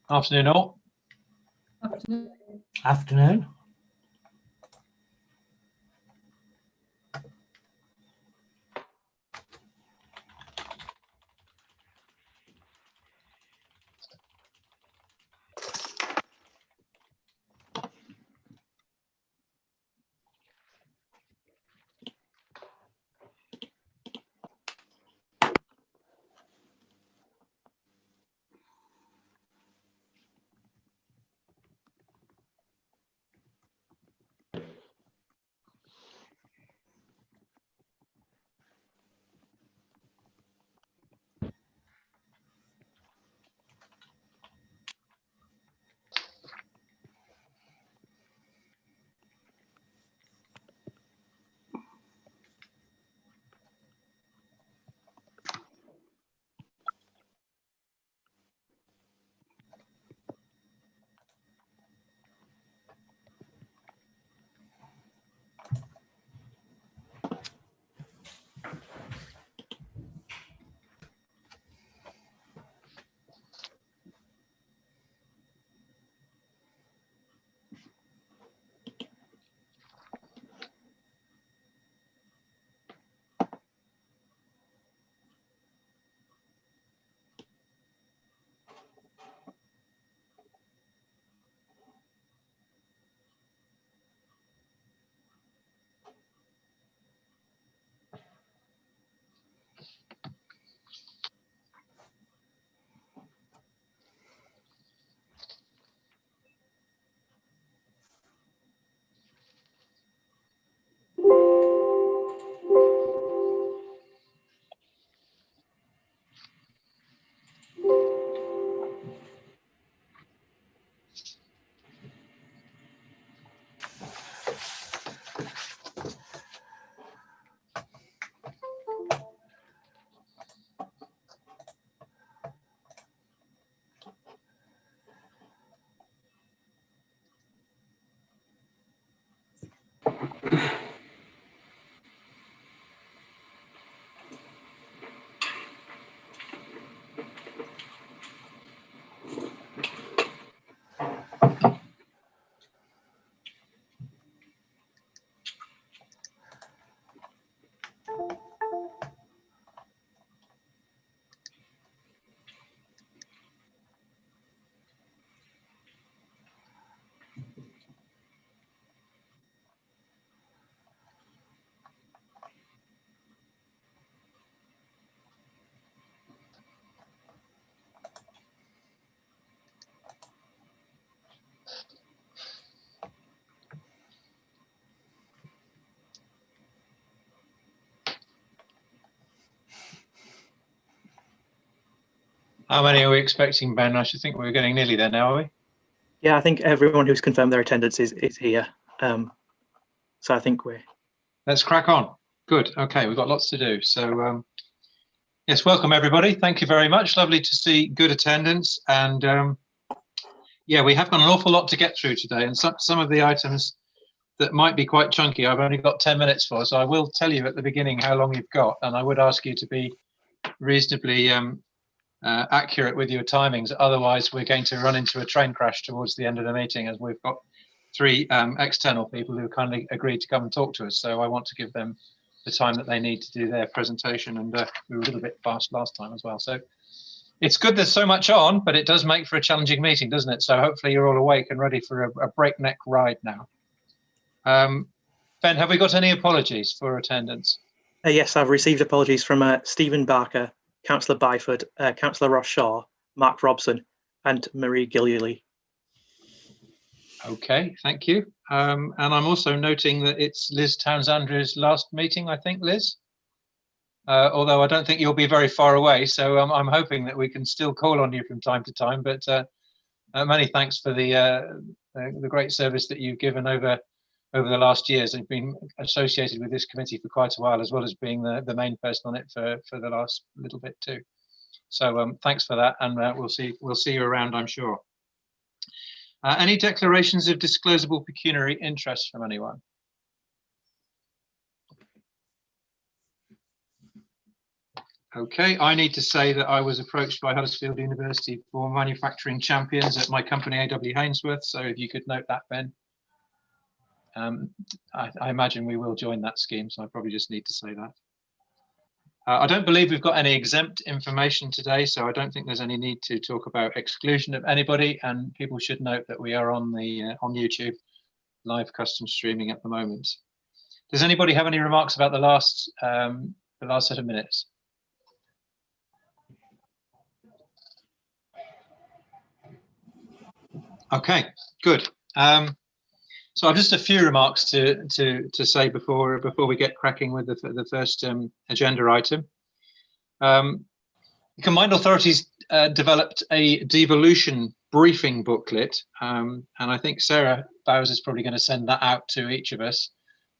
Afternoon all. Afternoon. Afternoon. How many are we expecting, Ben? I should think we're getting nearly there now, are we? Yeah, I think everyone who's confirmed their attendance is here. So I think we're... Let's crack on. Good. Okay, we've got lots to do. So, yes, welcome everybody. Thank you very much. Lovely to see good attendance. And yeah, we have got an awful lot to get through today. And some of the items that might be quite chunky, I've only got 10 minutes for. So I will tell you at the beginning how long you've got. And I would ask you to be reasonably accurate with your timings. Otherwise, we're going to run into a train crash towards the end of the meeting, as we've got three external people who kindly agreed to come and talk to us. So I want to give them the time that they need to do their presentation. And we were a little bit fast last time as well. So it's good there's so much on, but it does make for a challenging meeting, doesn't it? So hopefully you're all awake and ready for a breakneck ride now. Ben, have we got any apologies for attendance? Yes, I've received apologies from Stephen Barker, Councillor Byford, Councillor Ross Shaw, Mark Robson, and Marie Gilliolly. Okay, thank you. And I'm also noting that it's Liz Towns-Andrews' last meeting, I think, Liz. Although I don't think you'll be very far away, so I'm hoping that we can still call on you from time to time. But many thanks for the great service that you've given over the last years. You've been associated with this committee for quite a while, as well as being the main person on it for the last little bit too. So thanks for that, and we'll see you around, I'm sure. Any declarations of disclosable pecuniary interest from anyone? Okay, I need to say that I was approached by Huddersfield University for manufacturing champions at my company, AW Hainsworth. So if you could note that, Ben. I imagine we will join that scheme, so I probably just need to say that. I don't believe we've got any exempt information today, so I don't think there's any need to talk about exclusion of anybody. And people should note that we are on YouTube, live custom streaming at the moment. Does anybody have any remarks about the last set of minutes? Okay, good. So I've just a few remarks to say before we get cracking with the first agenda item. The Combined Authorities developed a devolution briefing booklet, and I think Sarah Bowers is probably going to send that out to each of us.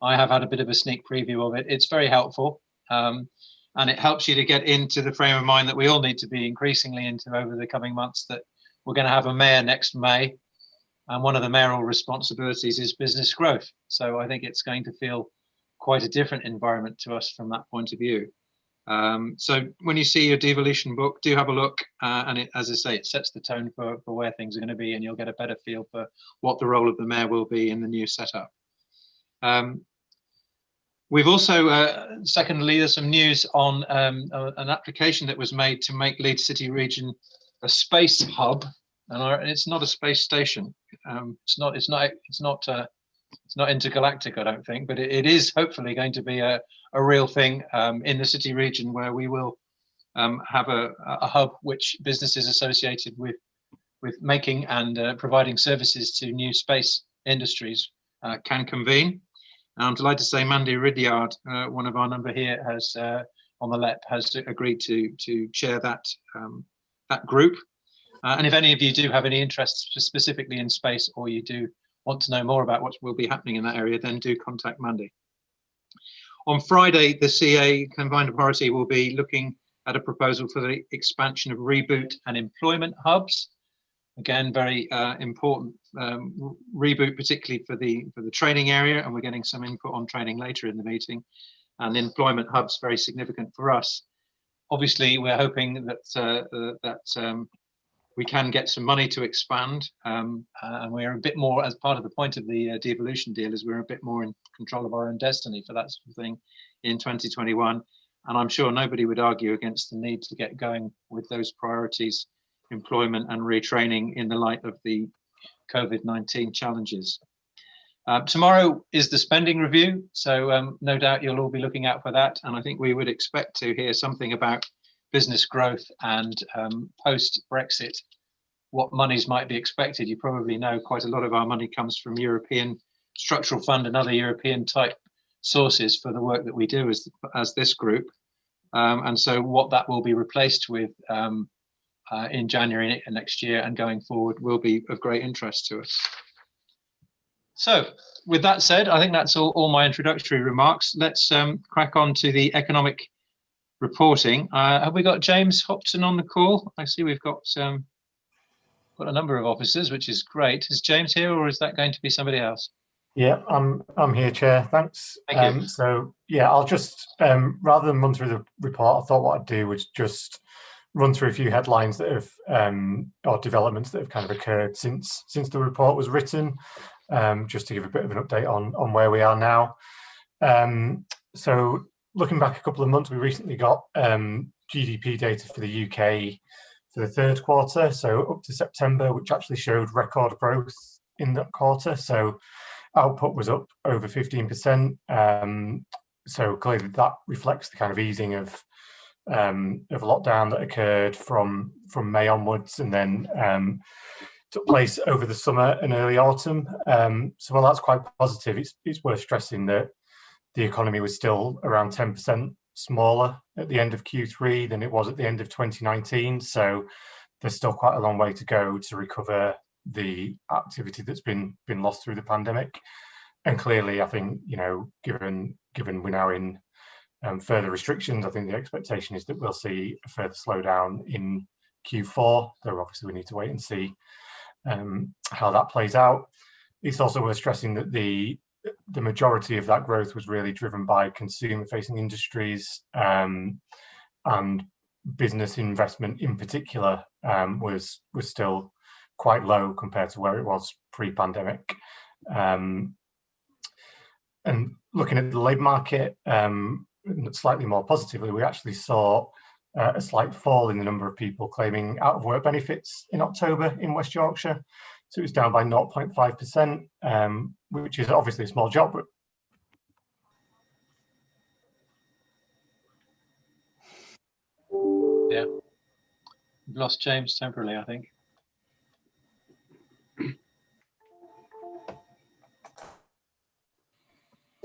I have had a bit of a sneak preview of it. It's very helpful, and it helps you to get into the frame of mind that we all need to be increasingly into over the coming months, that we're going to have a mayor next May, and one of the mayoral responsibilities is business growth. So I think it's going to feel quite a different environment to us from that point of view. So when you see your devolution book, do have a look, and it, as I say, it sets the tone for where things are going to be, and you'll get a better feel for what the role of the mayor will be in the new setup. We've also, secondly, there's some news on an application that was made to make Leeds City Region a space hub, and it's not a space station. It's not intergalactic, I don't think, but it is hopefully going to be a real thing in the city region, where we will have a hub which businesses associated with making and providing services to new space industries can convene. And I'm delighted to say Mandy Ridyard, one of our number here, has on the LEP, has agreed to chair that group. And if any of you do have any interest specifically in space, or you do want to know more about what will be happening in that area, then do contact Mandy. On Friday, the CA Combined Authority will be looking at a proposal for the expansion of reboot and employment hubs. Again, very important reboot, particularly for the training area, and we're getting some input on training later in the meeting. And employment hubs, very significant for us. Obviously, we're hoping that we can get some money to expand, and we're a bit more, as part of the point of the devolution deal, is we're a bit more in control of our own destiny for that sort of thing in 2021. And I'm sure nobody would argue against the need to get going with those priorities, employment and retraining, in the light of the COVID-19 challenges. Tomorrow is the spending review, so no doubt you'll all be looking out for that. And I think we would expect to hear something about business growth and post-Brexit, what monies might be expected. You probably know quite a lot of our money comes from European Structural Fund and other European type sources for the work that we do as this group. And so what that will be replaced with in January next year and going forward will be of great interest to us. So with that said, I think that's all my introductory remarks. Let's crack on to the economic reporting. Have we got James Hopton on the call? I see we've got a number of officers, which is great. Is James here, or is that going to be somebody else? Yeah, I'm here, Chair. Thanks. Thank you. So yeah, I'll just rather than run through the report, I thought what I'd do was just run through a few headlines that have or developments that have kind of occurred since the report was written, just to give a bit of an update on where we are now. So looking back a couple of months, we recently got GDP data for the UK for the third quarter, so up to September, which actually showed record growth in that quarter. So output was up over 15%. So clearly that reflects the kind of easing of lockdown that occurred from May onwards, and then took place over the summer and early autumn. So while that's quite positive, it's worth stressing that the economy was still around 10% smaller at the end of Q3 than it was at the end of 2019. So there's still quite a long way to go to recover the activity that's been lost through the pandemic. And clearly, I think, you know, given we're now in further restrictions, I think the expectation is that we'll see a further slowdown in Q4, though obviously we need to wait and see how that plays out. It's also worth stressing that the majority of that growth was really driven by consumer-facing industries, and business investment in particular was still quite low compared to where it was pre-pandemic. And looking at the labour market, slightly more positively, we actually saw a slight fall in the number of people claiming out of work benefits in October in West Yorkshire. So it was down by 0.5%, which is obviously a small job. But yeah, we've lost James temporarily, I think.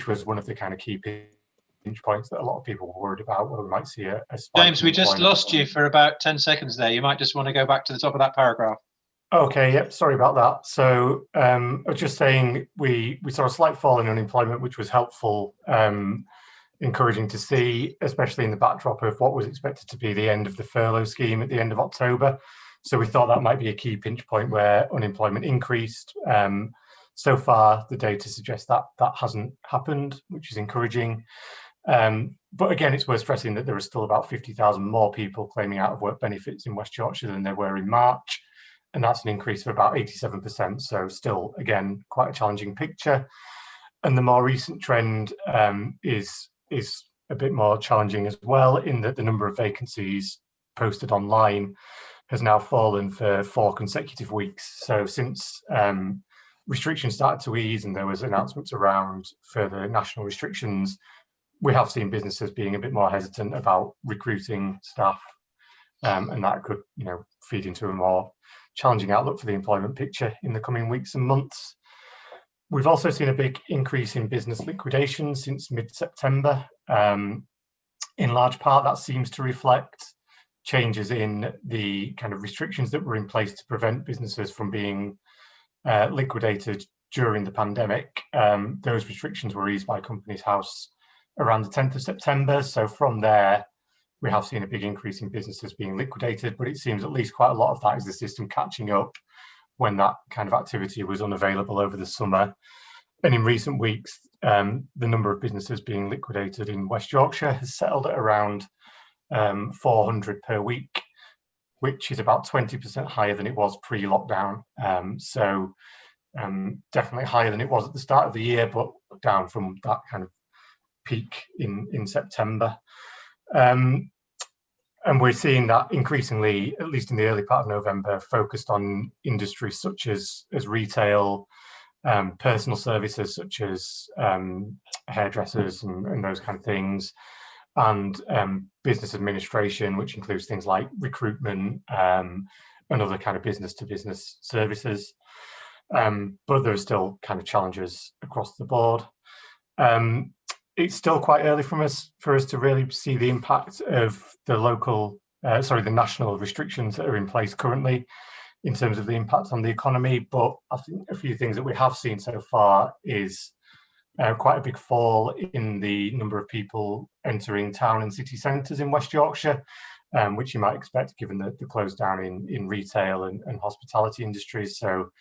which was one of the kind of key pinch points that a lot of people were worried about, where we might see a spike. James, we just lost you for about 10 seconds there. You might just want to go back to the top of that paragraph. Okay, yep, sorry about that. So I was just saying we saw a slight fall in unemployment, which was helpful, encouraging to see, especially in the backdrop of what was expected to be the end of the furlough scheme at the end of October. So we thought that might be a key pinch point where unemployment increased. So far, the data suggests that that hasn't happened, which is encouraging. But again, it's worth stressing that there are still about 50,000 more people claiming out of work benefits in West Yorkshire than there were in March. And that's an increase of about 87%. So still, again, quite a challenging picture. And the more recent trend is a bit more challenging as well, in that the number of vacancies posted online has now fallen for 4 consecutive weeks. So since restrictions started to ease and there was announcements around further national restrictions, we have seen businesses being a bit more hesitant about recruiting staff, and that could, feed into a more challenging outlook for the employment picture in the coming weeks and months. We've also seen a big increase in business liquidation since mid-September. In large part, that seems to reflect changes in the kind of restrictions that were in place to prevent businesses from being liquidated during the pandemic. Those restrictions were eased by Companies House around the 10th of September. So from there, we have seen a big increase in businesses being liquidated, but it seems at least quite a lot of that is the system catching up when that kind of activity was unavailable over the summer. And in recent weeks, the number of businesses being liquidated in West Yorkshire has settled at around 400 per week, which is about 20% higher than it was pre-lockdown. So definitely higher than it was at the start of the year, but down from that kind of peak in September. And we're seeing that increasingly, at least in the early part of November, focused on industries such as retail, personal services such as hairdressers and those kind of things, and business administration, which includes things like recruitment and other kind of business-to-business services. But there are still kind of challenges across the board. It's still quite early for us to really see the impact of the national restrictions that are in place currently in terms of the impact on the economy. But I think a few things that we have seen so far is quite a big fall in the number of people entering town and city centres in West Yorkshire, which you might expect given the close down in retail and hospitality industries. So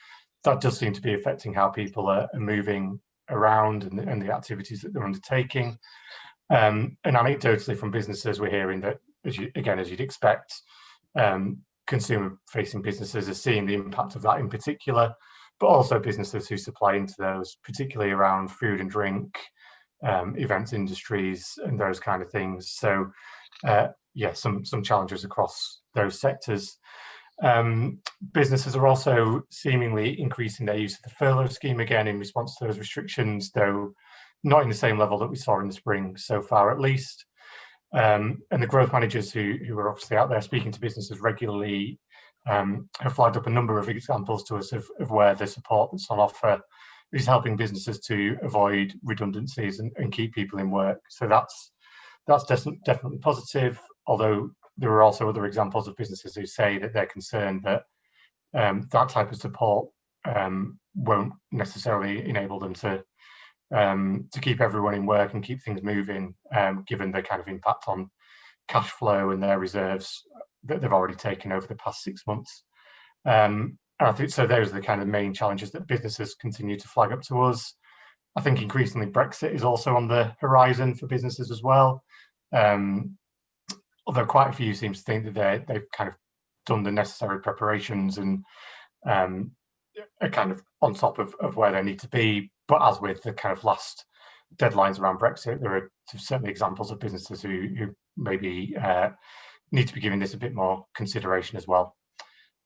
that does seem to be affecting how people are moving around and the activities that they're undertaking. And anecdotally from businesses, we're hearing that, as you'd expect, consumer-facing businesses are seeing the impact of that in particular, but also businesses who supply into those, particularly around food and drink, events industries, and those kind of things. So, some challenges across those sectors. Businesses are also seemingly increasing their use of the furlough scheme again in response to those restrictions, though not in the same level that we saw in the spring so far, at least. And the growth managers who are obviously out there speaking to businesses regularly have flagged up a number of examples to us of where the support that's on offer is helping businesses to avoid redundancies and keep people in work. So that's definitely positive, although there are also other examples of businesses who say that they're concerned that that type of support won't necessarily enable them to keep everyone in work and keep things moving, given the kind of impact on cash flow and their reserves that they've already taken over the past 6 months. And I think so. Those are the kind of main challenges that businesses continue to flag up to us. I think increasingly Brexit is also on the horizon for businesses as well. although quite a few seem to think that they've kind of done the necessary preparations and are kind of on top of where they need to be. But as with the kind of last deadlines around Brexit, there are certainly examples of businesses who maybe need to be giving this a bit more consideration as well.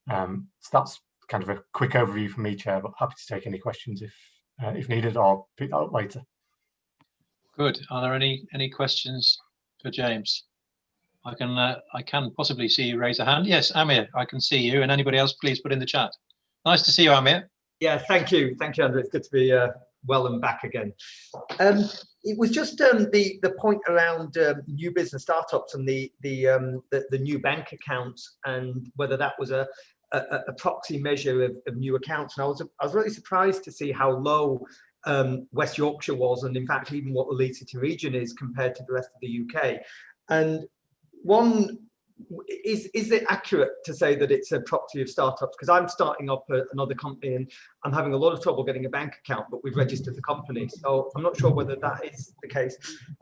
So that's kind of a quick overview from me, Chair, but happy to take any questions if needed, or pick that up later. Good. Are there any questions for James? I can possibly see you raise a hand. Yes, Amir, I can see you, and anybody else, please put in the chat. Nice to see you, Amir. Yeah, thank you, Andrew. It's good to be well and back again. It was just the point around new business startups and the new bank accounts, and whether that was a proxy measure of new accounts. And I was really surprised to see how low West Yorkshire was, and in fact even what the Leeds City region is compared to the rest of the UK. And one, is it accurate to say that it's a proxy of startups? Because I'm starting up another company and I'm having a lot of trouble getting a bank account, but we've registered the company, so I'm not sure whether that is the case.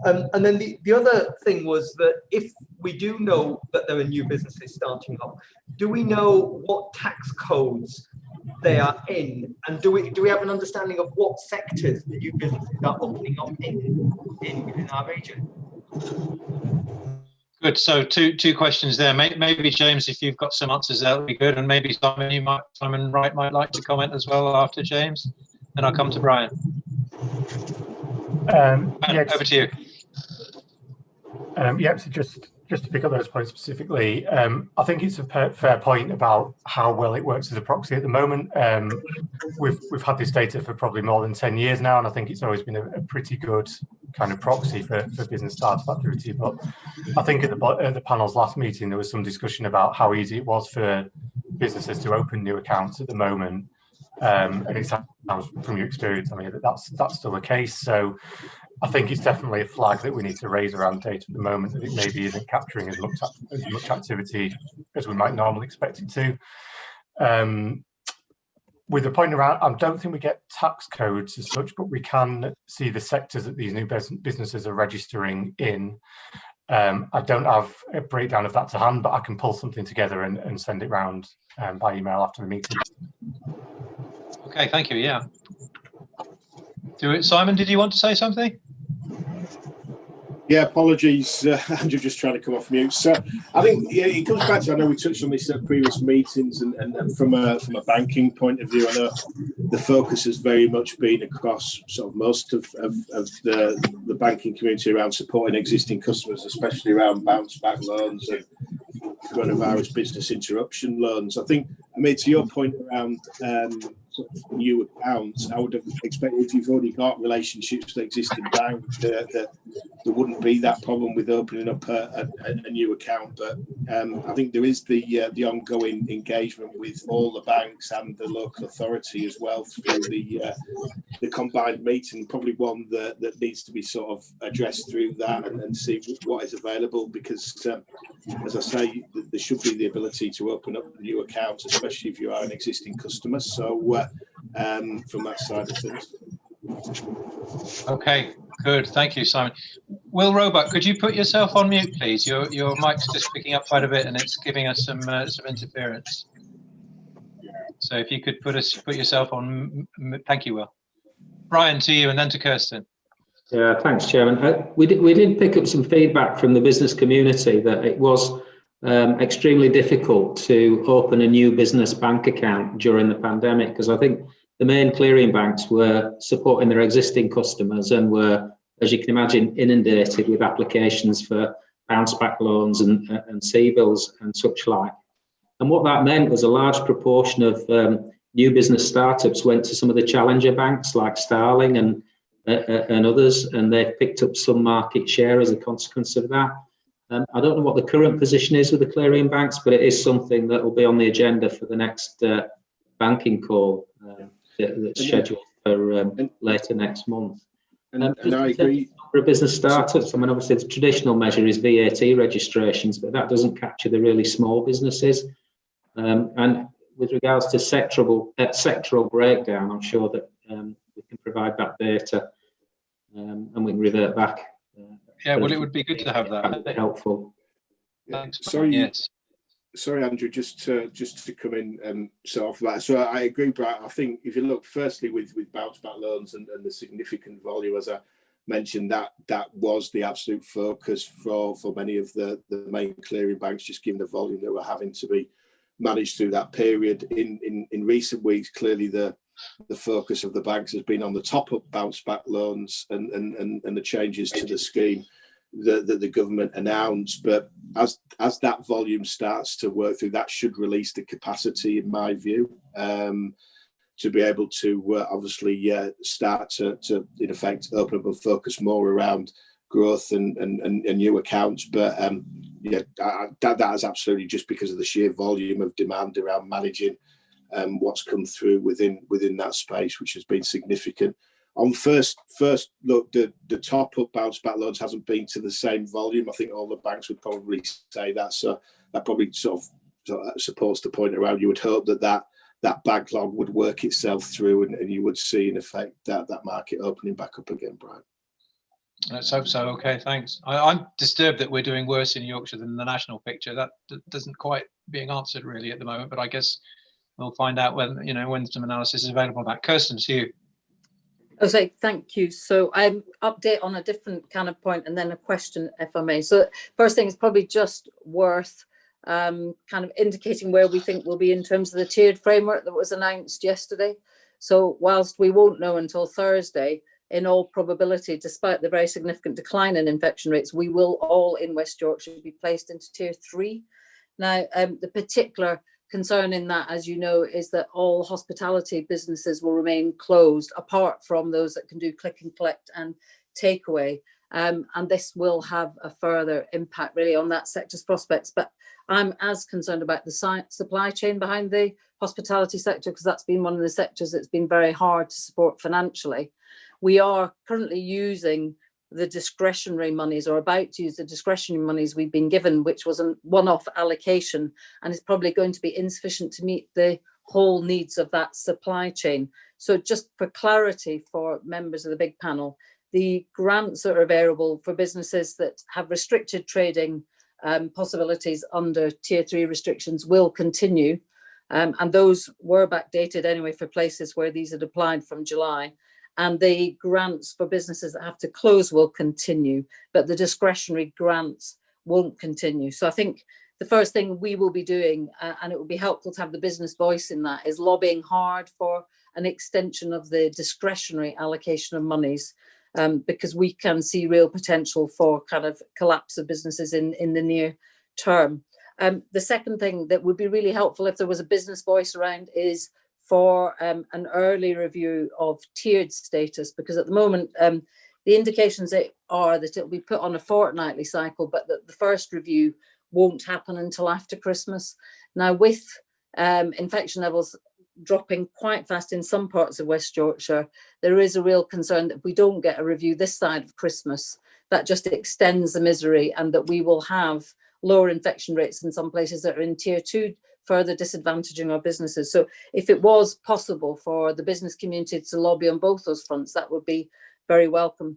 And then the other thing was that if we do know that there are new businesses starting up, do we know what tax codes they are in, and do we have an understanding of what sectors the new businesses are opening up in our region? Good. So two questions there. Maybe James, if you've got some answers, that would be good. And maybe Simon Wright might like to comment as well after James. And I'll come to Brian. Yes. Over to you. Yeah. So just to pick up those points specifically, I think it's a fair point about how well it works as a proxy at the moment. We've had this data for probably more than 10 years now, and I think it's always been a pretty good kind of proxy for business startup activity. But I think at the panel's last meeting, there was some discussion about how easy it was for businesses to open new accounts at the moment. And it sounds from your experience, I mean, that's still the case. So I think it's definitely a flag that we need to raise around data at the moment, that it maybe isn't capturing as much activity as we might normally expect it to. With the point around, I don't think we get tax codes as such, but we can see the sectors that these new businesses are registering in. I don't have a breakdown of that to hand, but I can pull something together and send it round by email after the meeting. Okay, thank you. Yeah. Simon, did you want to say something? Yeah, apologies, Andrew, just trying to come off mute. So I think it comes back to, I know we touched on this at previous meetings, and from a banking point of view, I know the focus has very much been across sort of most of the banking community around supporting existing customers, especially around bounce back loans and coronavirus business interruption loans. I think, I mean, to your point around sort of new accounts, I would have expected if you've already got relationships with existing banks, that there wouldn't be that problem with opening up a new account. But I think there is the ongoing engagement with all the banks and the local authority as well through the combined meeting, probably one that needs to be sort of addressed through that and see what is available, because as I say, there should be the ability to open up new accounts, especially if you are an existing customer. So from that side of things. Okay, good. Thank you, Simon. Will Roebuck, could you put yourself on mute, please? Your mic's just picking up quite a bit, and it's giving us some interference. So if you could put yourself on, thank you, Will. Brian, to you, and then to Kirsten. Yeah, thanks, Chairman. We did pick up some feedback from the business community that it was extremely difficult to open a new business bank account during the pandemic, because I think the main clearing banks were supporting their existing customers and were, as you can imagine, inundated with applications for bounce back loans and CBILS and such like. And what that meant was a large proportion of new business startups went to some of the challenger banks like Starling and others, and they've picked up some market share as a consequence of that. I don't know what the current position is with the clearing banks, but it is something that will be on the agenda for the next banking call that's scheduled for later next month. And I agree. For business startups, I mean, obviously the traditional measure is VAT registrations, but that doesn't capture the really small businesses. And with regards to sectoral breakdown, I'm sure that we can provide that data and we can revert back. Yeah, well, it would be good to have that. That would be helpful. Thanks. Sorry, Yes. Sorry, Andrew, just to come in and start off that. So I agree, Brad. I think if you look firstly with bounce back loans and the significant volume, as I mentioned, that was the absolute focus for many of the main clearing banks, just given the volume that were having to be managed through that period. In recent weeks, clearly the focus of the banks has been on the top up bounce back loans and the changes to the scheme that the government announced. But as that volume starts to work through, that should release the capacity, in my view, to be able to obviously start to in effect open up and focus more around growth and new accounts. But that is absolutely just because of the sheer volume of demand around managing what's come through within that space, which has been significant. On first look, the top up bounce back loans hasn't been to the same volume. I think all the banks would probably say that. So that probably sort of supports the point around you would hope that backlog would work itself through and you would see in effect that market opening back up again, Brian. Let's hope so. Okay, thanks. I'm disturbed that we're doing worse in Yorkshire than the national picture. That doesn't quite being answered really at the moment, but I guess we'll find out when some analysis is available. About Kirsten, to you. I was like, thank you. So I'm update on a different kind of point and then a question, if I may. So first thing is probably just worth kind of indicating where we think we'll be in terms of the tiered framework that was announced yesterday. So whilst we won't know until Thursday, in all probability, despite the very significant decline in infection rates, we will all in West Yorkshire be placed into tier 3. Now, the particular concern in that, as you know, is that all hospitality businesses will remain closed, apart from those that can do click and collect and takeaway. And this will have a further impact really on that sector's prospects. But I'm as concerned about the supply chain behind the hospitality sector, because that's been one of the sectors that's been very hard to support financially. We are currently using the discretionary monies, or about to use the discretionary monies we've been given, which was a one-off allocation, and is probably going to be insufficient to meet the whole needs of that supply chain. So just for clarity for members of the big panel, the grants that are available for businesses that have restricted trading possibilities under tier 3 restrictions will continue. And those were backdated anyway for places where these had applied from July. And the grants for businesses that have to close will continue, but the discretionary grants won't continue. So I think the first thing we will be doing, and it would be helpful to have the business voice in that, is lobbying hard for an extension of the discretionary allocation of monies, because we can see real potential for kind of collapse of businesses in the near term. The second thing that would be really helpful if there was a business voice around is for an early review of tiered status, because at the moment the indications are that it will be put on a fortnightly cycle, but that the first review won't happen until after Christmas. Now, with infection levels dropping quite fast in some parts of West Yorkshire, there is a real concern that if we don't get a review this side of Christmas, that just extends the misery, and that we will have lower infection rates in some places that are in tier 2, further disadvantaging our businesses. So if it was possible for the business community to lobby on both those fronts, that would be very welcome.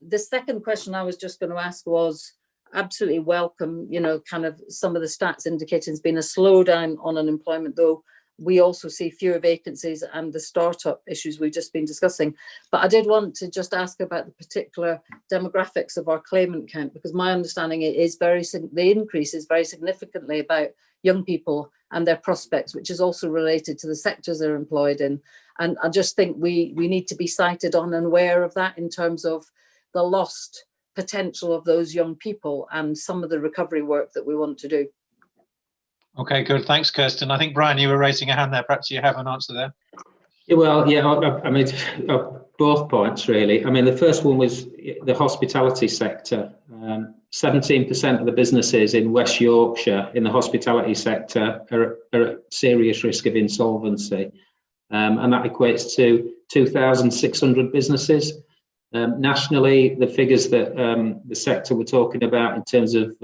The second question I was just going to ask was, absolutely welcome, kind of some of the stats indicating there's been a slowdown on unemployment, though we also see fewer vacancies and the startup issues we've just been discussing. But I did want to just ask about the particular demographics of our claimant count, because my understanding is the increase is very significantly about young people and their prospects, which is also related to the sectors they're employed in. And I just think we need to be sighted on and aware of that in terms of the lost potential of those young people and some of the recovery work that we want to do. Okay, good. Thanks, Kirsten. I think, Brian, you were raising a hand there. Perhaps you have an answer there. Yeah, well, yeah, I mean, both points, really. I mean, the first one was the hospitality sector. 17% of the businesses in West Yorkshire in the hospitality sector are at serious risk of insolvency. And that equates to 2,600 businesses. Nationally, the figures that the sector were talking about in terms of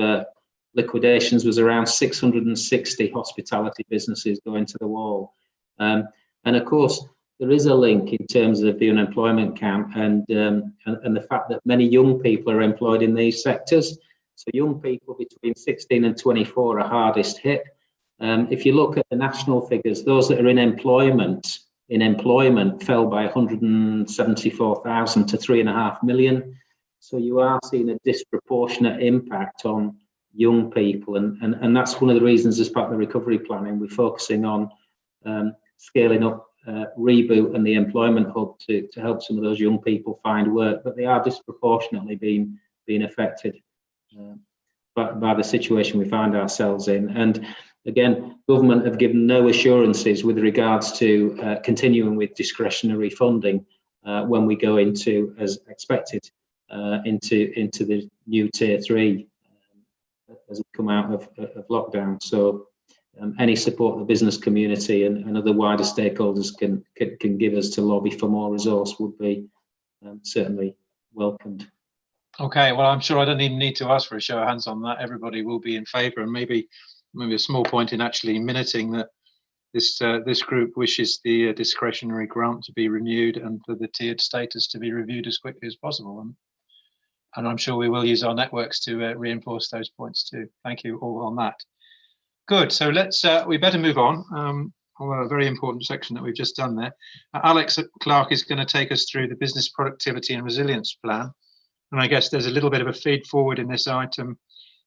liquidations was around 660 hospitality businesses going to the wall. And of course, there is a link in terms of the unemployment count and the fact that many young people are employed in these sectors. So young people between 16 and 24 are hardest hit. If you look at the national figures, those that are in employment fell by 174,000 to 3.5 million. So you are seeing a disproportionate impact on young people, and that's one of the reasons as part of the recovery planning we're focusing on scaling up Reboot and the employment hub to help some of those young people find work, but they are disproportionately being affected by the situation we find ourselves in. And again, government have given no assurances with regards to continuing with discretionary funding when we go into, as expected, into the new tier 3 as we come out of lockdown. So any support the business community and other wider stakeholders can give us to lobby for more resource would be certainly welcomed. Okay, well, I'm sure I don't even need to ask for a show of hands on that. Everybody will be in favour, and maybe a small point in actually minuting that this group wishes the discretionary grant to be renewed and for the tiered status to be reviewed as quickly as possible. And I'm sure we will use our networks to reinforce those points too. Thank you all on that. Good, so we better move on. A very important section that we've just done there. Alex Clark is going to take us through the business productivity and resilience plan. And I guess there's a little bit of a feed forward in this item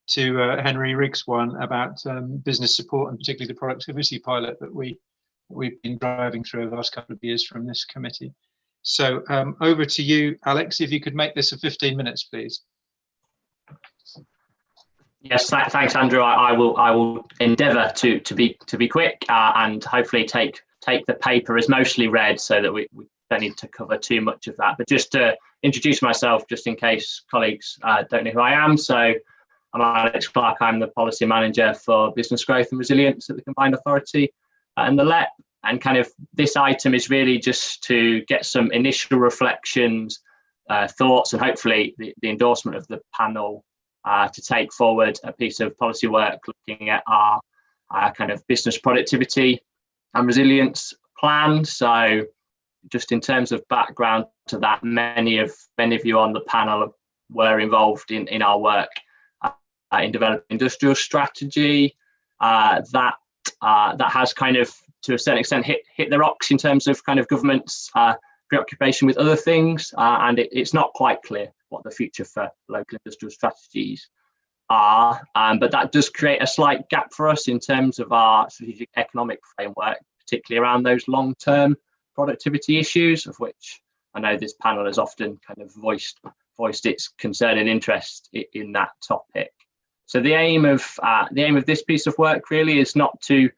to Henry Riggs' one about business support, and particularly the productivity pilot that we've been driving through over the last couple of years from this committee. So over to you, Alex, if you could make this 15 minutes, please. Yes, thanks, Andrew. I will endeavour to be quick and hopefully take the paper as mostly read, so that we don't need to cover too much of that. But just to introduce myself, just in case colleagues don't know who I am. So I'm Alex Clark. I'm the Policy Manager for Business Growth and Resilience at the Combined Authority and the LEP. And kind of this item is really just to get some initial reflections, thoughts, and hopefully the endorsement of the panel to take forward a piece of policy work looking at our kind of business productivity and resilience plan. So just in terms of background to that, many of you on the panel were involved in our work in developing industrial strategy that has kind of, to a certain extent, hit the rocks in terms of kind of government's preoccupation with other things, and it's not quite clear what the future for local industrial strategies are, but that does create a slight gap for us in terms of our strategic economic framework, particularly around those long-term productivity issues, of which I know this panel has often kind of voiced its concern and interest in that topic. So the aim of this piece of work really is not to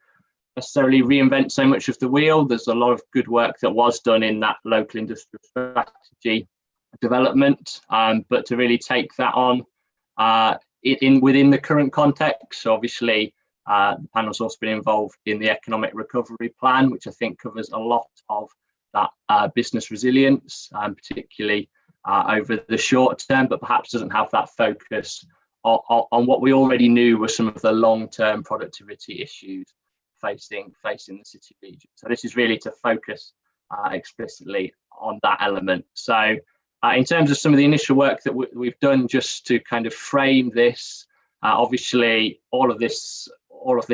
necessarily reinvent so much of the wheel. There's a lot of good work that was done in that local industrial strategy development, but to really take that on within the current context. So obviously, the panel's also been involved in the economic recovery plan, which I think covers a lot of that business resilience, particularly over the short term, but perhaps doesn't have that focus on what we already knew were some of the long-term productivity issues facing the city region. So this is really to focus explicitly on that element. So in terms of some of the initial work that we've done, just to kind of frame this, obviously all of this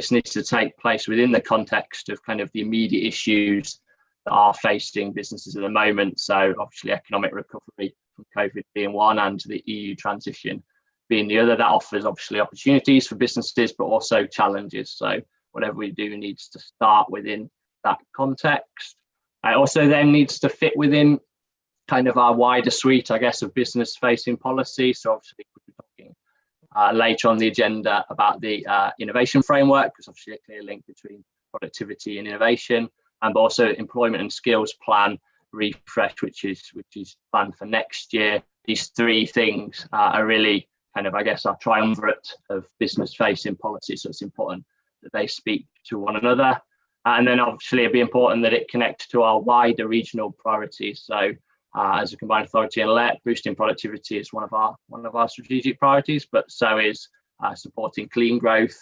needs to take place within the context of kind of the immediate issues that are facing businesses at the moment. So obviously economic recovery from COVID being one, and the EU transition being the other. That offers obviously opportunities for businesses, but also challenges. So whatever we do needs to start within that context. It also then needs to fit within kind of our wider suite, I guess, of business-facing policy. So obviously we'll be talking later on the agenda about the innovation framework, because obviously a clear link between productivity and innovation, and also employment and skills plan refresh, which is planned for next year. These three things are really kind of, I guess, our triumvirate of business-facing policy. So it's important that they speak to one another, and then obviously it'd be important that it connects to our wider regional priorities. So as a combined authority and LEP, boosting productivity is one of our strategic priorities, but so is supporting clean growth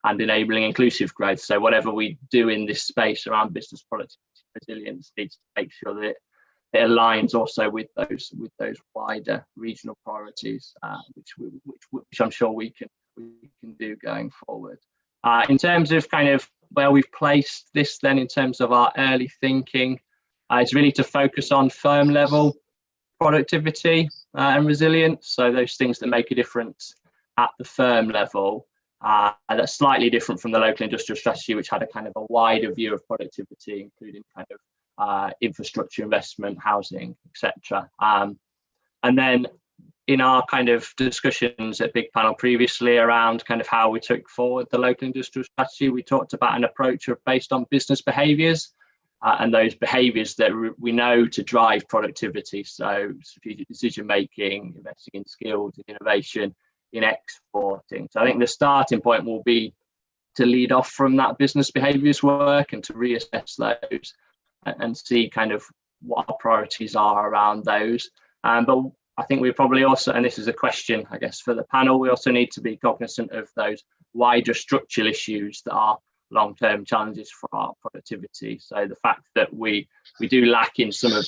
and enabling inclusive growth. So whatever we do in this space around business productivity resilience needs to make sure that it it aligns also with those wider regional priorities, which I'm sure we can do going forward. In terms of kind of where we've placed this then in terms of our early thinking, it's really to focus on firm level productivity and resilience. So those things that make a difference at the firm level. That's slightly different from the local industrial strategy, which had a kind of a wider view of productivity, including kind of infrastructure investment, housing, etc. And then in our kind of discussions at Big Panel previously around kind of how we took forward the local industrial strategy, we talked about an approach based on business behaviours and those behaviours that we know to drive productivity. So strategic decision making, investing in skills, innovation, in exporting. So I think the starting point will be to lead off from that business behaviours work and to reassess those and see kind of what our priorities are around those. But I think we probably also, and this is a question, I guess, for the panel, we also need to be cognizant of those wider structural issues that are long-term challenges for our productivity. So the fact that we do lack in some of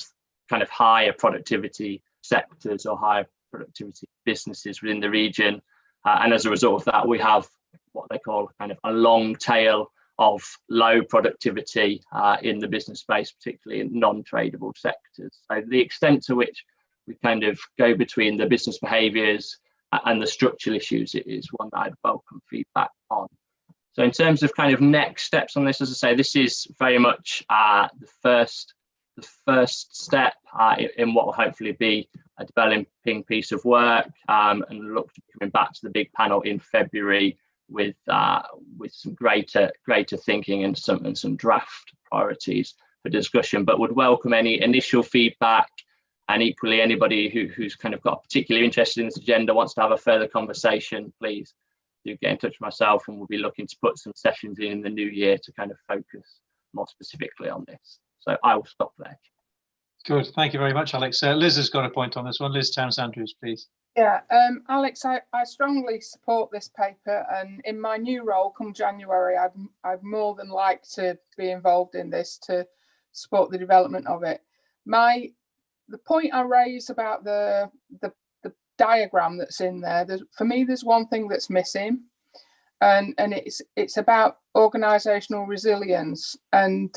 kind of higher productivity sectors or higher productivity businesses within the region. And as a result of that, we have what they call kind of a long tail of low productivity in the business space, particularly in non-tradable sectors. So the extent to which we kind of go between the business behaviours and the structural issues is one that I'd welcome feedback on. So in terms of kind of next steps on this, as I say, this is very much the first step in what will hopefully be a developing piece of work, and look to coming back to the Big Panel in February with some greater thinking and some draft priorities for discussion. But would welcome any initial feedback. And equally, anybody who's kind of got particularly interested in this agenda, wants to have a further conversation, please do get in touch with myself, and we'll be looking to put some sessions in the new year to kind of focus more specifically on this. So I will stop there. Good, thank you very much, Alex. Liz has got a point on this one. Liz Towns-Andrews, please. Yeah, Alex, I strongly support this paper, and in my new role come January, I'd more than like to be involved in this to support the development of it. The point I raised about the diagram that's in there, for me, there's one thing that's missing, and it's about organisational resilience and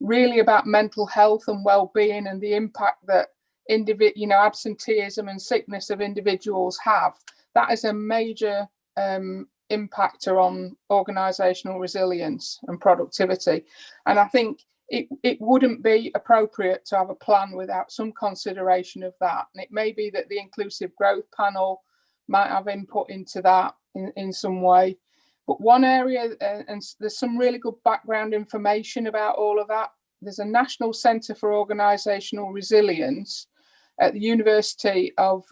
really about mental health and well-being and the impact that absenteeism and sickness of individuals have. That is a major impactor on organisational resilience and productivity, and I think it wouldn't be appropriate to have a plan without some consideration of that. And it may be that the Inclusive Growth Panel might have input into that in some way. But one area, and there's some really good background information about all of that. There's a National Centre for Organisational Resilience at the University of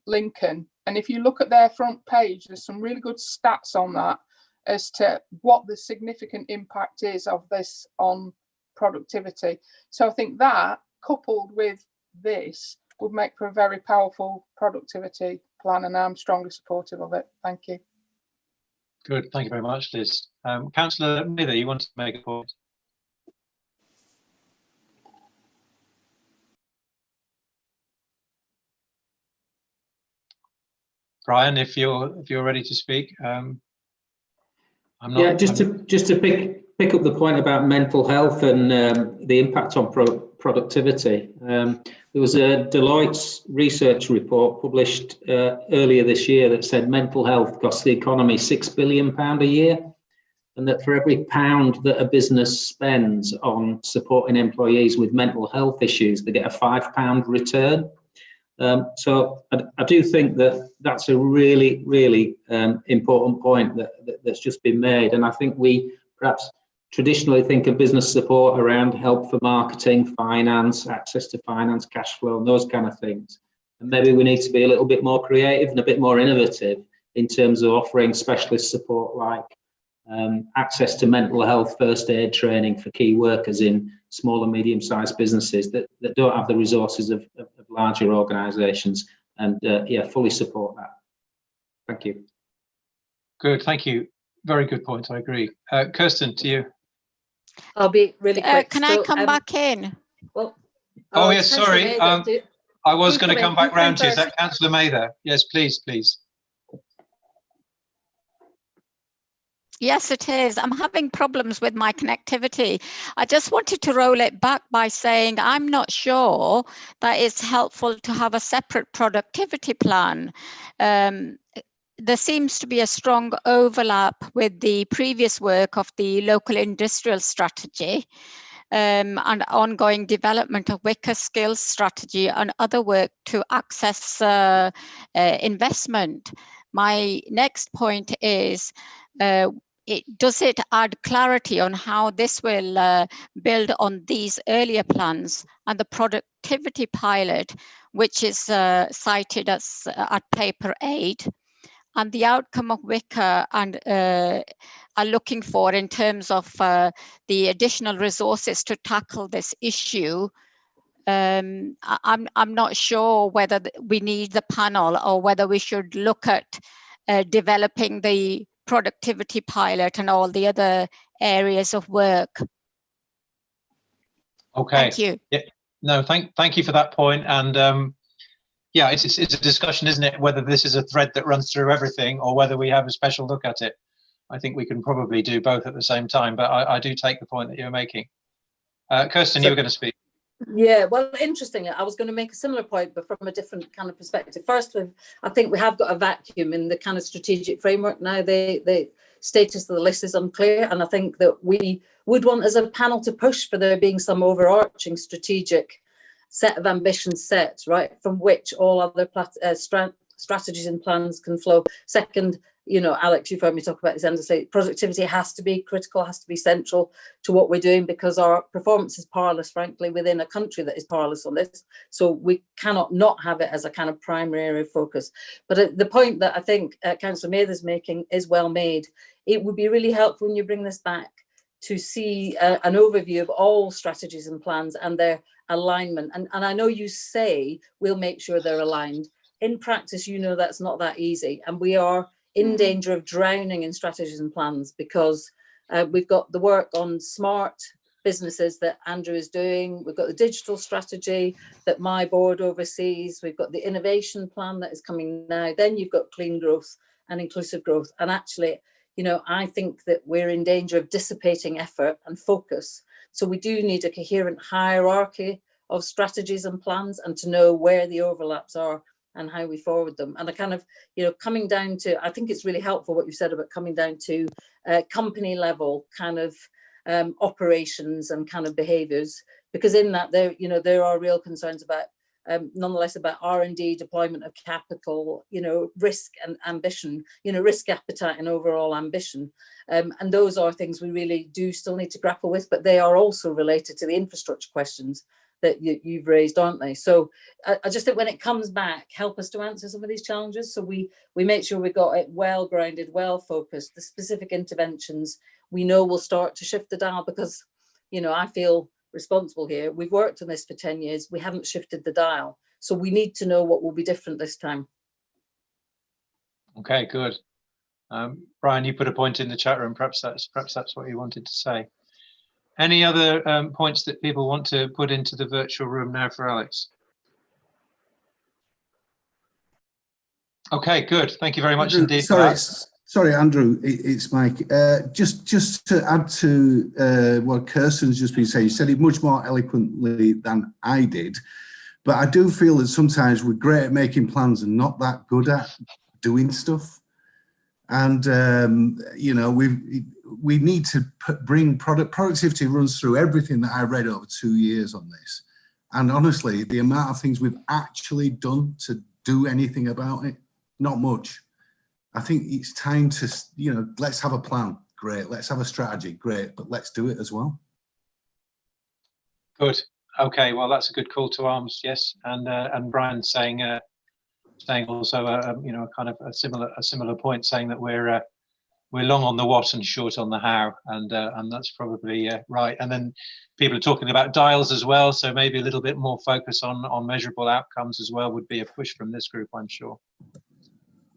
Lincoln. And if you look at their front page, there's some really good stats on that as to what the significant impact is of this on productivity. So I think that, coupled with this, would make for a very powerful productivity plan, and I'm strongly supportive of it. Thank you. Good, thank you very much, Liz. Councillor Mather, you want to make a point? Brian, if you're ready to speak. I'm not. Yeah, just to pick up the point about mental health and the impact on productivity. There was a Deloitte's research report published earlier this year that said mental health costs the economy £6 billion a year, and that for every pound that a business spends on supporting employees with mental health issues, they get a £5 return. So I do think that that's a really, really important point that's just been made. And I think we perhaps traditionally think of business support around help for marketing, finance, access to finance, cash flow, and those kind of things. And maybe we need to be a little bit more creative and a bit more innovative in terms of offering specialist support like access to mental health first aid training for key workers in small and medium-sized businesses that don't have the resources of larger organisations, and fully support that. Thank you. Good, thank you. Very good point, I agree. Kirsten, to you. I'll be really quick. Can I come back in? Well, Oh, yes, Councillor sorry. May, I was please going to come back Please round to you. Is first. that Councillor May there? Yes, please, please. Yes, it is. I'm having problems with my connectivity. I just wanted to roll it back by saying I'm not sure that it's helpful to have a separate productivity plan. There seems to be a strong overlap with the previous work of the local industrial strategy and ongoing development of WYCA skills strategy and other work to access investment. My next point is, does it add clarity on how this will build on these earlier plans and the productivity pilot, which is cited as at paper 8, and the outcome of WYCA and are looking for in terms of the additional resources to tackle this issue? I'm not sure whether we need the panel or whether we should look at developing the productivity pilot and all the other areas of work. Okay. Thank you. Yeah. No, thank you for that point. And yeah, it's a discussion, isn't it? Whether this is a thread that runs through everything or whether we have a special look at it. I think we can probably do both at the same time. But I do take the point that you're making. Kirsten, you were going to speak. Yeah, well, interestingly, I was going to make a similar point, but from a different kind of perspective. First, I think we have got a vacuum in the kind of strategic framework now. The status of the list is unclear, and I think that we would want as a panel to push for there being some overarching strategic set of ambitions set, right, from which all other strategies and plans can flow. Second, you know, Alex, you've heard me talk about this, and I say productivity has to be critical, has to be central to what we're doing, because our performance is powerless, frankly, within a country that is powerless on this. So we cannot not have it as a kind of primary area of focus. But the point that I think Councillor Mather is making is well made. It would be really helpful when you bring this back to see an overview of all strategies and plans and their alignment. And I know you say we'll make sure they're aligned. In practice, you know, that's not that easy. And we are in danger of drowning in strategies and plans, because we've got the work on smart businesses that Andrew is doing. We've got the digital strategy that my board oversees. We've got the innovation plan that is coming now. Then you've got clean growth and inclusive growth. And actually, you know, I think that we're in danger of dissipating effort and focus. So we do need a coherent hierarchy of strategies and plans, and to know where the overlaps are and how we forward them. And I kind of, you know, coming down to, I think it's really helpful what you said about coming down to company level kind of operations and kind of behaviours, because in that there, you know, there are real concerns about nonetheless about R&D, deployment of capital, you know, risk and ambition, you know, risk appetite and overall ambition. And those are things we really do still need to grapple with, but they are also related to the infrastructure questions that you've raised, aren't they? So I just think when it comes back, help us to answer some of these challenges. So we make sure we got it well grounded, well focused, the specific interventions we know will start to shift the dial, because, you know, I feel responsible here. We've worked on this for 10 years. We haven't shifted the dial. So we need to know what will be different this time. Okay, good. Brian, you put a point in the chat room. Perhaps that's what you wanted to say. Any other points that people want to put into the virtual room now for Alex? Okay, good. Thank you very much indeed. Sorry, Andrew, it's Mike. Just to add to what Kirsten's just been saying, you said it much more eloquently than I did, but I do feel that sometimes we're great at making plans and not that good at doing stuff. And you know, we need to bring productivity runs through everything that I read over 2 years on this. And honestly, the amount of things we've actually done to do anything about it, not much. I think it's time to, you know, let's have a plan, great. Let's have a strategy, great, but let's do it as well. Good. Okay. Well, that's a good call to arms. Yes. And Brian saying also, you know, kind of a similar point, saying that we're long on the what and short on the how, and that's probably right. And then people are talking about dials as well, so maybe a little bit more focus on measurable outcomes as well would be a push from this group, I'm sure.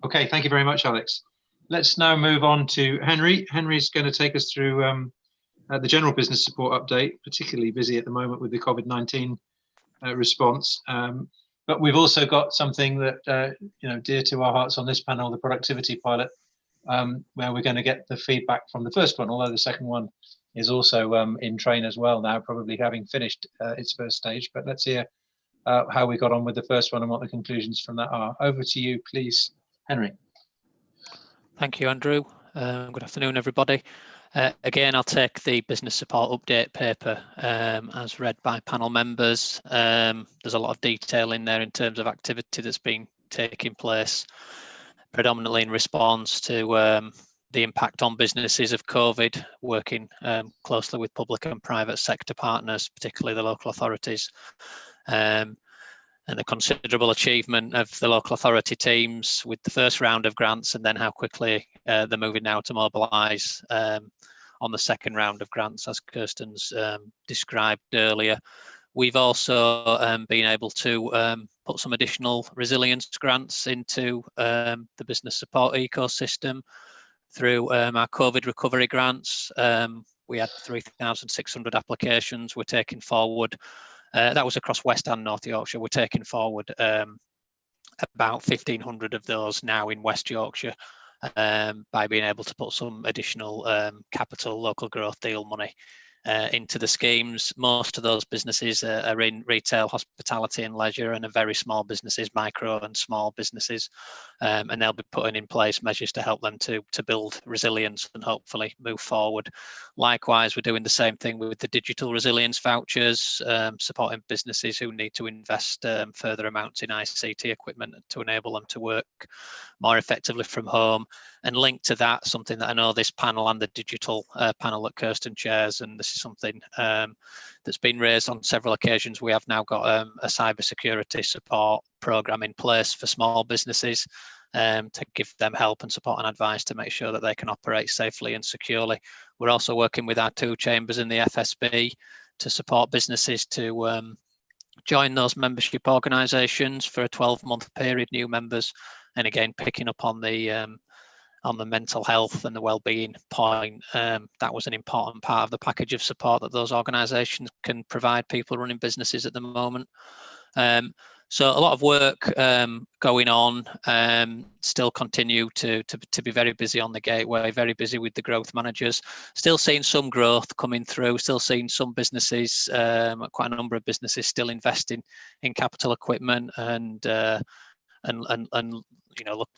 Okay, thank you very much, Alex. Let's now move on to Henry. Henry's going to take us through the general business support update, particularly busy at the moment with the COVID-19 response. But we've also got something that dear to our hearts on this panel, the productivity pilot, where we're going to get the feedback from the first one, although the second one is also in train as well now, probably having finished its first stage. But let's hear how we got on with the first one and what the conclusions from that are. Over to you, please, Henry. Thank you, Andrew. Good afternoon, everybody. Again, I'll take the business support update paper as read by panel members. There's a lot of detail in there in terms of activity that's been taking place, predominantly in response to the impact on businesses of COVID, working closely with public and private sector partners, particularly the local authorities. And the considerable achievement of the local authority teams with the first round of grants, and then how quickly they're moving now to mobilise on the second round of grants, as Kirsten's described earlier. We've also been able to put some additional resilience grants into the business support ecosystem through our COVID recovery grants. We had 3,600 applications we're taking forward. That was across West and North Yorkshire. We're taking forward about 1,500 of those now in West Yorkshire by being able to put some additional capital local growth deal money into the schemes. Most of those businesses are in retail, hospitality and leisure, and are very small businesses, micro and small businesses, and they'll be putting in place measures to help them to build resilience and hopefully move forward. Likewise, we're doing the same thing with the digital resilience vouchers, supporting businesses who need to invest further amounts in ICT equipment to enable them to work more effectively from home. And linked to that, something that I know this panel and the digital panel that Kirsten chairs, and this is something that's been raised on several occasions. We have now got a cybersecurity support program in place for small businesses to give them help and support and advice to make sure that they can operate safely and securely. We're also working with our two chambers in the FSB to support businesses to join those membership organisations for a 12-month period, new members, and again picking up on the mental health and the well-being point. That was an important part of the package of support that those organisations can provide people running businesses at the moment. So a lot of work going on. Still continue to be very busy on the gateway, very busy with the growth managers. Still seeing some growth coming through. Still seeing some businesses, quite a number of businesses, still investing in capital equipment and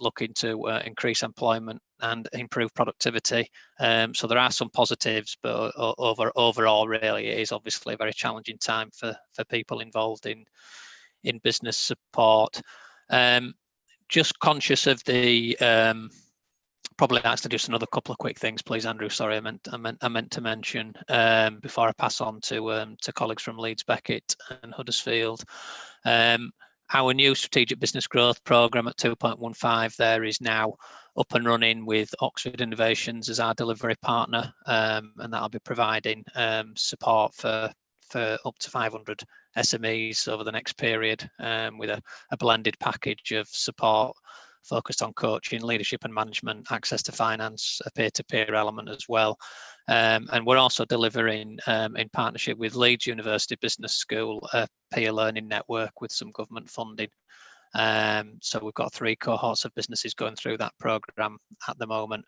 looking to increase employment and improve productivity. So there are some positives, but overall, really, it is obviously a very challenging time for people involved in business support. Just conscious of the probably that's to just another couple of quick things, please, Andrew. Sorry, I meant to mention before I pass on to colleagues from Leeds, Beckett and Huddersfield. Our new strategic business growth programme at 2.15 there is now up and running with Oxford Innovations as our delivery partner, and that'll be providing support for up to 500 SMEs over the next period, with a blended package of support focused on coaching, leadership and management, access to finance, a peer-to-peer element as well. And we're also delivering in partnership with Leeds University Business School a peer learning network with some government funding. So we've got 3 cohorts of businesses going through that programme at the moment.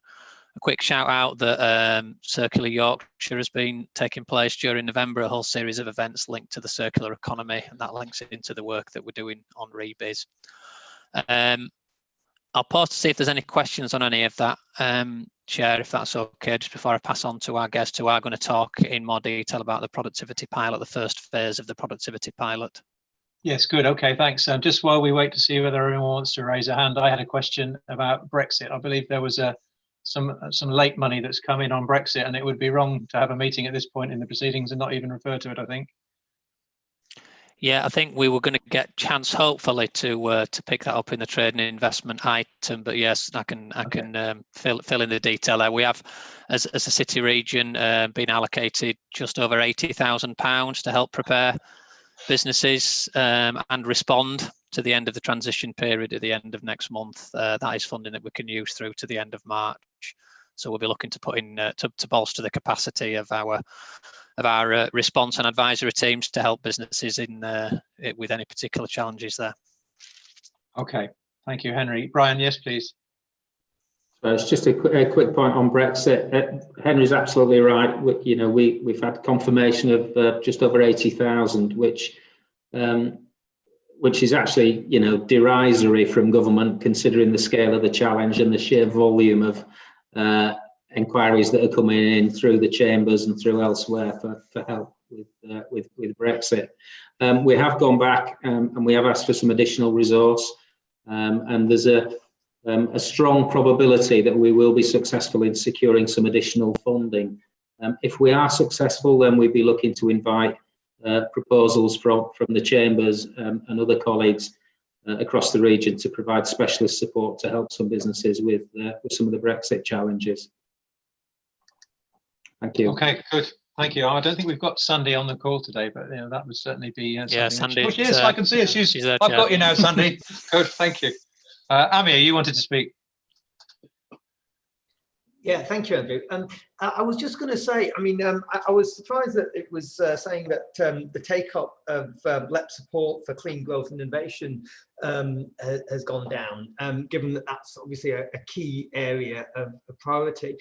A quick shout out that Circular Yorkshire has been taking place during November, a whole series of events linked to the circular economy, and that links into the work that we're doing on Rebiz. I'll pause to see if there's any questions on any of that, Chair, if that's okay, just before I pass on to our guests who are going to talk in more detail about the productivity pilot, the first phase of the productivity pilot. Yes, good. Okay, thanks. Just while we wait to see whether anyone wants to raise a hand, I had a question about Brexit. I believe there was some late money that's come in on Brexit, and it would be wrong to have a meeting at this point in the proceedings and not even refer to it, I think. Yeah, I think we were going to get chance, hopefully, to pick that up in the trade and investment item. But yes, I can fill in the detail there. We have, as a city region, been allocated just over £80,000 to help prepare businesses and respond to the end of the transition period at the end of next month. That is funding that we can use through to the end of March. So we'll be looking to put in to bolster the capacity of our response and advisory teams to help businesses with any particular challenges there. Okay, thank you, Henry. Brian, yes, please. It's just a quick point on Brexit. Henry's absolutely right. We've had confirmation of just over 80,000, which is actually derisory from government, considering the scale of the challenge and the sheer volume of inquiries that are coming in through the chambers and through elsewhere for help with Brexit. We have gone back and we have asked for some additional resource, and there's a strong probability that we will be successful in securing some additional funding. If we are successful, then we'd be looking to invite proposals from the chambers and other colleagues across the region to provide specialist support to help some businesses with some of the Brexit challenges. Thank you. Okay, good. Thank you. I don't think we've got Sandy on the call today, but that would certainly be yeah, Sandy. Oh, yes, I can see her. I've got you now, Sandy. Good, thank you. Amir, you wanted to speak. Yeah, thank you, Andrew. I was just going to say, I was surprised that it was saying that the take-up of LEP support for clean growth and innovation has gone down, given that that's obviously a key area of priority.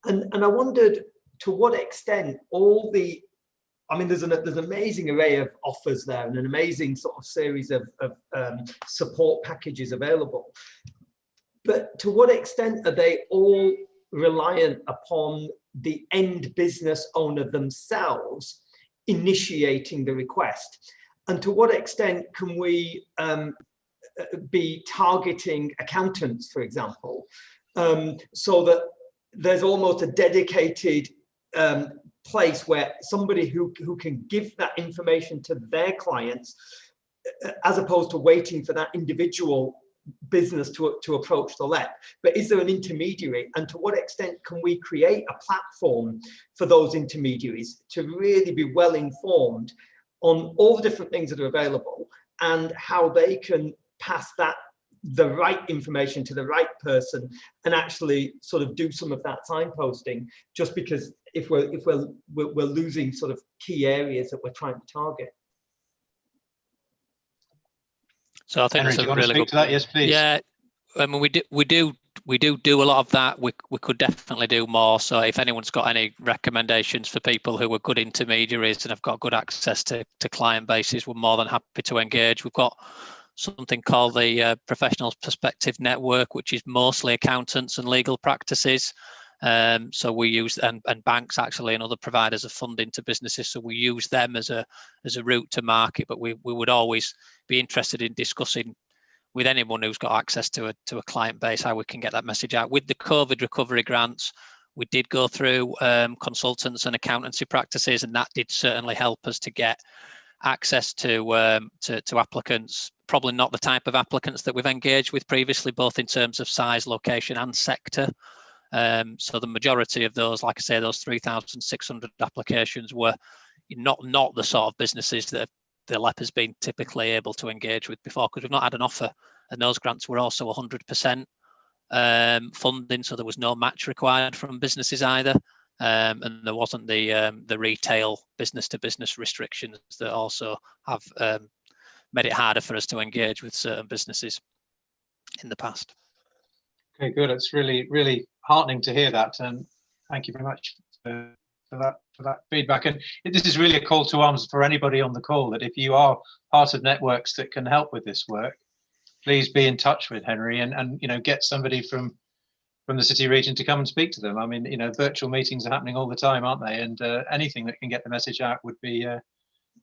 And I wondered to what extent all the, there's an amazing array of offers there and an amazing sort of series of support packages available. But to what extent are they all reliant upon the end business owner themselves initiating the request? And to what extent can we be targeting accountants, for example, so that there's almost a dedicated place where somebody who can give that information to their clients, as opposed to waiting for that individual business to approach the LEP. But is there an intermediary, and to what extent can we create a platform for those intermediaries to really be well informed on all the different things that are available and how they can pass the right information to the right person and actually sort of do some of that signposting, just because if we're losing sort of key areas that we're trying to target. So I think Henry, that's do you a want to really speak good. to that? Yes, please. Yeah, we do a lot of that. We could definitely do more. So if anyone's got any recommendations for people who are good intermediaries and have got good access to client bases, we're more than happy to engage. We've got something called the Professional Perspective Network, which is mostly accountants and legal practices. So we use and banks actually and other providers of funding to businesses. So we use them as a route to market. But we would always be interested in discussing with anyone who's got access to a client base how we can get that message out. With the COVID recovery grants, we did go through consultants and accountancy practices, and that did certainly help us to get access to applicants. Probably not the type of applicants that we've engaged with previously, both in terms of size, location, and sector. So the majority of those, like I say, those 3,600 applications were not the sort of businesses that the LEP has been typically able to engage with before, because we've not had an offer, and those grants were also 100% funding, so there was no match required from businesses either, and there wasn't the retail business-to-business restrictions that also have made it harder for us to engage with certain businesses in the past. Okay, good. It's really heartening to hear that, and thank you very much for that feedback. And this is really a call to arms for anybody on the call, that if you are part of networks that can help with this work, please be in touch with Henry and get somebody from the city region to come and speak to them. Virtual meetings are happening all the time, aren't they? And anything that can get the message out would be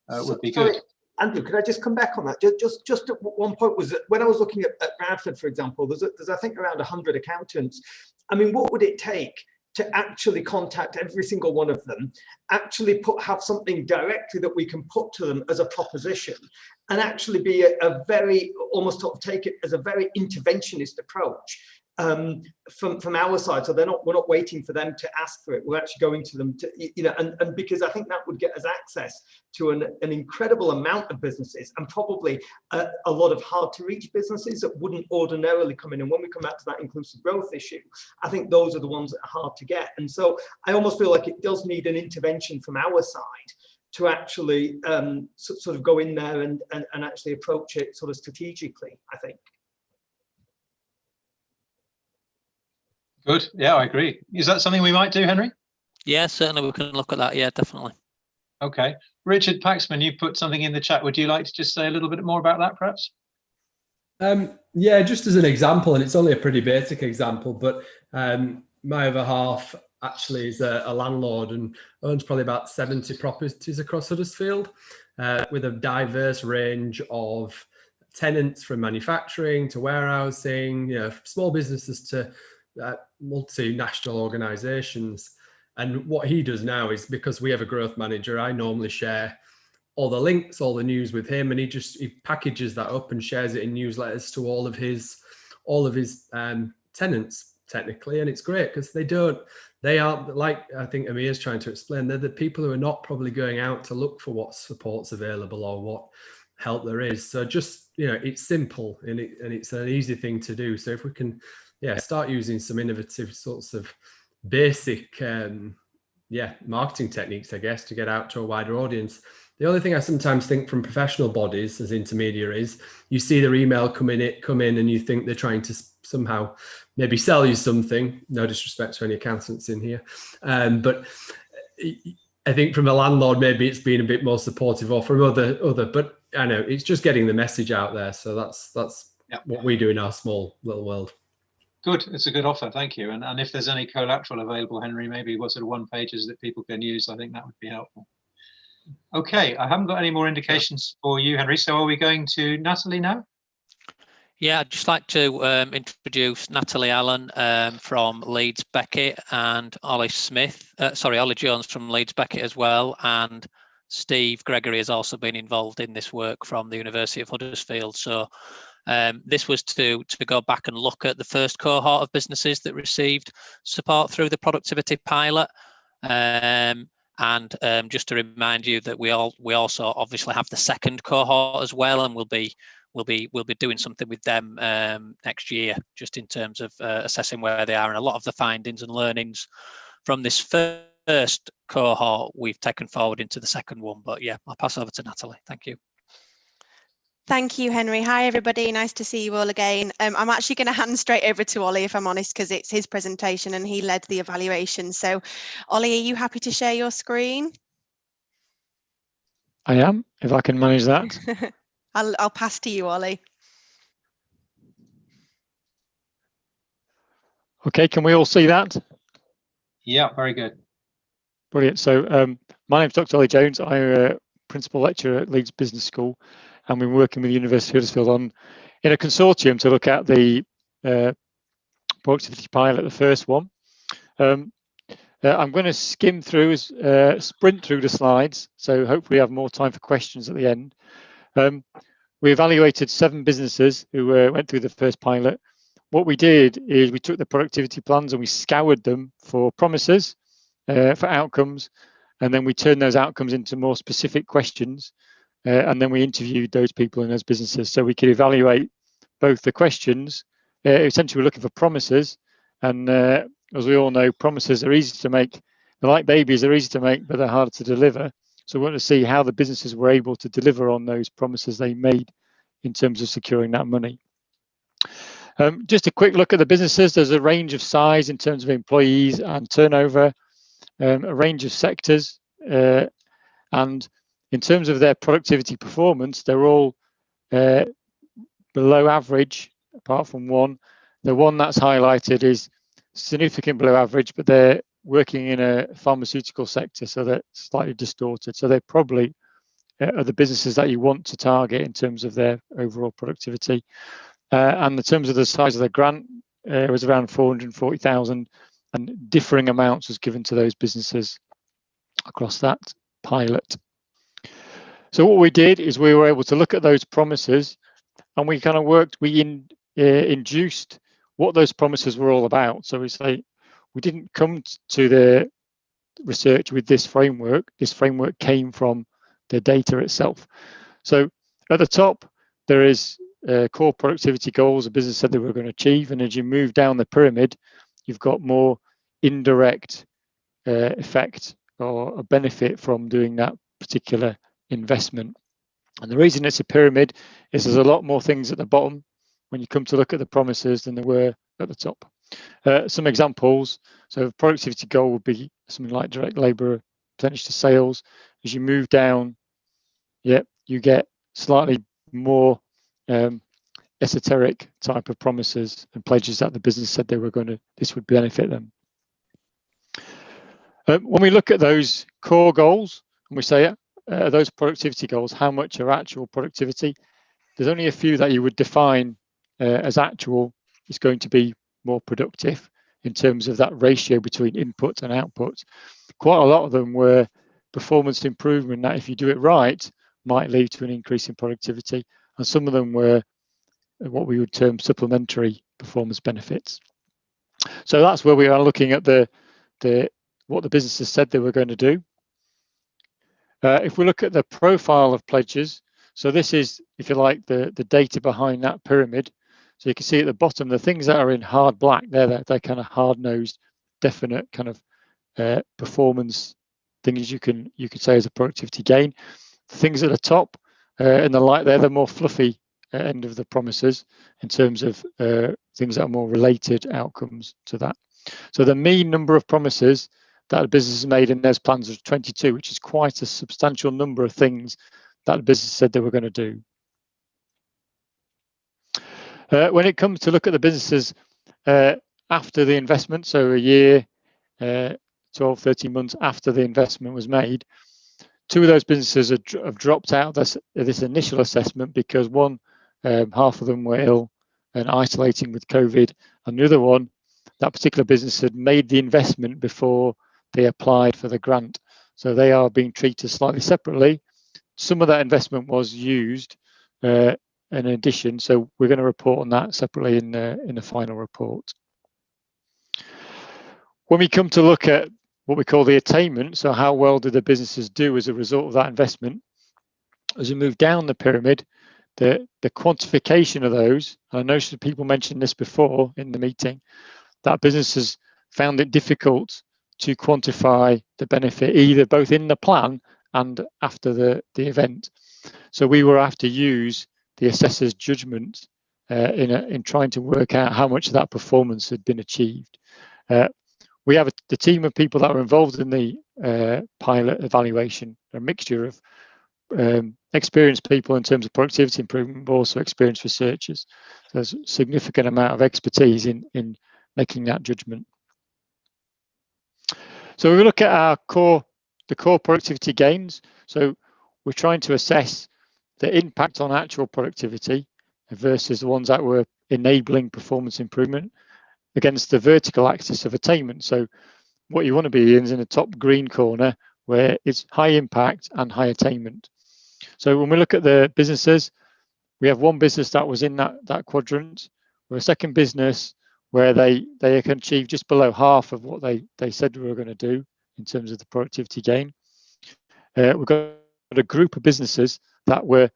good. Andrew, could I just come back on that? Just at one point, was that when I was looking at Bradford, for example, there's I think around 100 accountants. What would it take to actually contact every single one of them, actually have something directly that we can put to them as a proposition, and actually be a very, almost sort of take it as a very interventionist approach from our side, so we're not waiting for them to ask for it. We're actually going to them to, and because I think that would get us access to an incredible amount of businesses, and probably a lot of hard to reach businesses that wouldn't ordinarily come in. And when we come back to that inclusive growth issue, I think those are the ones that are hard to get. And so I almost feel like it does need an intervention from our side to actually sort of go in there and actually approach it sort of strategically, I think. Good. Yeah, I agree. Is that something we might do, Henry? Yeah, certainly we can look at that. Yeah, definitely. Okay. Richard Paxman, you put something in the chat. Would you like to just say a little bit more about that, perhaps? Yeah, just as an example, and it's only a pretty basic example, but my other half actually is a landlord and owns probably about 70 properties across Huddersfield with a diverse range of tenants, from manufacturing to warehousing, small businesses to multinational organizations. And what he does now is, because we have a growth manager, I normally share all the links, all the news with him, and he packages that up and shares it in newsletters to all of his tenants, technically. And it's great because they aren't, like I think Amir's trying to explain, they're the people who are not probably going out to look for what support's available or what help there is. So just, it's simple and it's an easy thing to do. So if we can start using some innovative sorts of basic marketing techniques, I guess, to get out to a wider audience. The only thing I sometimes think from professional bodies as intermediaries, you see their email come in and you think they're trying to somehow maybe sell you something. No disrespect to any accountants in here. But I think from a landlord, maybe it's been a bit more supportive, or from other, but I know it's just getting the message out there. So that's what we do in our small little world. Good. It's a good offer. Thank you. And if there's any collateral available, Henry, maybe what sort of one pages that people can use, I think that would be helpful. Okay. I haven't got any more indications for you, Henry. So are we going to Natalie now? Yeah, I'd just like to introduce Natalie Allen from Leeds Beckett, and Ollie Jones from Leeds Beckett as well. And Steve Gregory has also been involved in this work from the University of Huddersfield. So this was to go back and look at the first cohort of businesses that received support through the productivity pilot. And just to remind you that we also obviously have the second cohort as well, and we'll be doing something with them next year, just in terms of assessing where they are, and a lot of the findings and learnings from this first cohort we've taken forward into the second one. But yeah, I'll pass over to Natalie. Thank you. Thank you, Henry. Hi, everybody. Nice to see you all again. I'm actually going to hand straight over to Ollie, if I'm honest, because it's his presentation and he led the evaluation. So, Ollie, are you happy to share your screen? I am, if I can manage that. I'll pass to you, Ollie. Okay, can we all see that? Yeah, very good. Brilliant. So my name's Dr. Ollie Jones. I'm a principal lecturer at Leeds Business School, and we're working with the University of Huddersfield in a consortium to look at the productivity pilot, the first one. I'm going to sprint through the slides, so hopefully we have more time for questions at the end. We evaluated 7 businesses who went through the first pilot. What we did is we took the productivity plans and we scoured them for promises, for outcomes, and then we turned those outcomes into more specific questions, and then we interviewed those people in those businesses so we could evaluate both the questions. Essentially, we're looking for promises, and as we all know, promises are easy to make. They're like babies, they're easy to make, but they're harder to deliver. So we want to see how the businesses were able to deliver on those promises they made in terms of securing that money. Just a quick look at the businesses. There's a range of size in terms of employees and turnover, a range of sectors, and in terms of their productivity performance, they're all below average, apart from one. The one that's highlighted is significant below average, but they're working in a pharmaceutical sector, so they're slightly distorted. So they probably are the businesses that you want to target in terms of their overall productivity. And in terms of the size of the grant, it was around 440,000, and differing amounts was given to those businesses across that pilot. So what we did is we were able to look at those promises, and we kind of induced what those promises were all about. So we didn't come to the research with this framework. This framework came from the data itself. So at the top, there is core productivity goals a business said they were going to achieve. And as you move down the pyramid, you've got more indirect effect or a benefit from doing that particular investment. And the reason it's a pyramid is there's a lot more things at the bottom when you come to look at the promises than there were at the top. Some examples, so productivity goal would be something like direct labour percentage to sales. As you move down, you get slightly more esoteric type of promises and pledges that the business said they were going to, this would benefit them. When we look at those core goals and we say those productivity goals, how much are actual productivity? There's only a few that you would define as actual is going to be more productive in terms of that ratio between input and output. Quite a lot of them were performance improvement that if you do it right might lead to an increase in productivity, and some of them were what we would term supplementary performance benefits. So that's where we are looking at what the businesses said they were going to do. If we look at the profile of pledges, so this is, if you like, the data behind that pyramid. So you can see at the bottom, the things that are in hard black, they're kind of hard-nosed, definite kind of performance things you could say as a productivity gain. The things at the top in the light there, they're more fluffy end of the promises in terms of things that are more related outcomes to that. So the mean number of promises that the business has made in those plans was 22, which is quite a substantial number of things that the business said they were going to do. When it comes to look at the businesses after the investment, so a year, 12, 13 months after the investment was made, two of those businesses have dropped out of this initial assessment because one, half of them were ill and isolating with COVID, and the other one, that particular business had made the investment before they applied for the grant. So they are being treated slightly separately. Some of that investment was used in addition, so we're going to report on that separately in the final report. When we come to look at what we call the attainment, so how well did the businesses do as a result of that investment, as we move down the pyramid, the quantification of those, and I noticed people mentioned this before in the meeting, that businesses found it difficult to quantify the benefit either both in the plan and after the event. So we were asked to use the assessor's judgment in trying to work out how much of that performance had been achieved. We have the team of people that are involved in the pilot evaluation, a mixture of experienced people in terms of productivity improvement, but also experienced researchers. So there's a significant amount of expertise in making that judgment. So we look at the core productivity gains. So we're trying to assess the impact on actual productivity versus the ones that were enabling performance improvement against the vertical axis of attainment. So what you want to be in is in the top green corner where it's high impact and high attainment. So when we look at the businesses, we have one business that was in that quadrant. We're a second business where they can achieve just below half of what they said we were going to do in terms of the productivity gain. We've got a group of businesses that were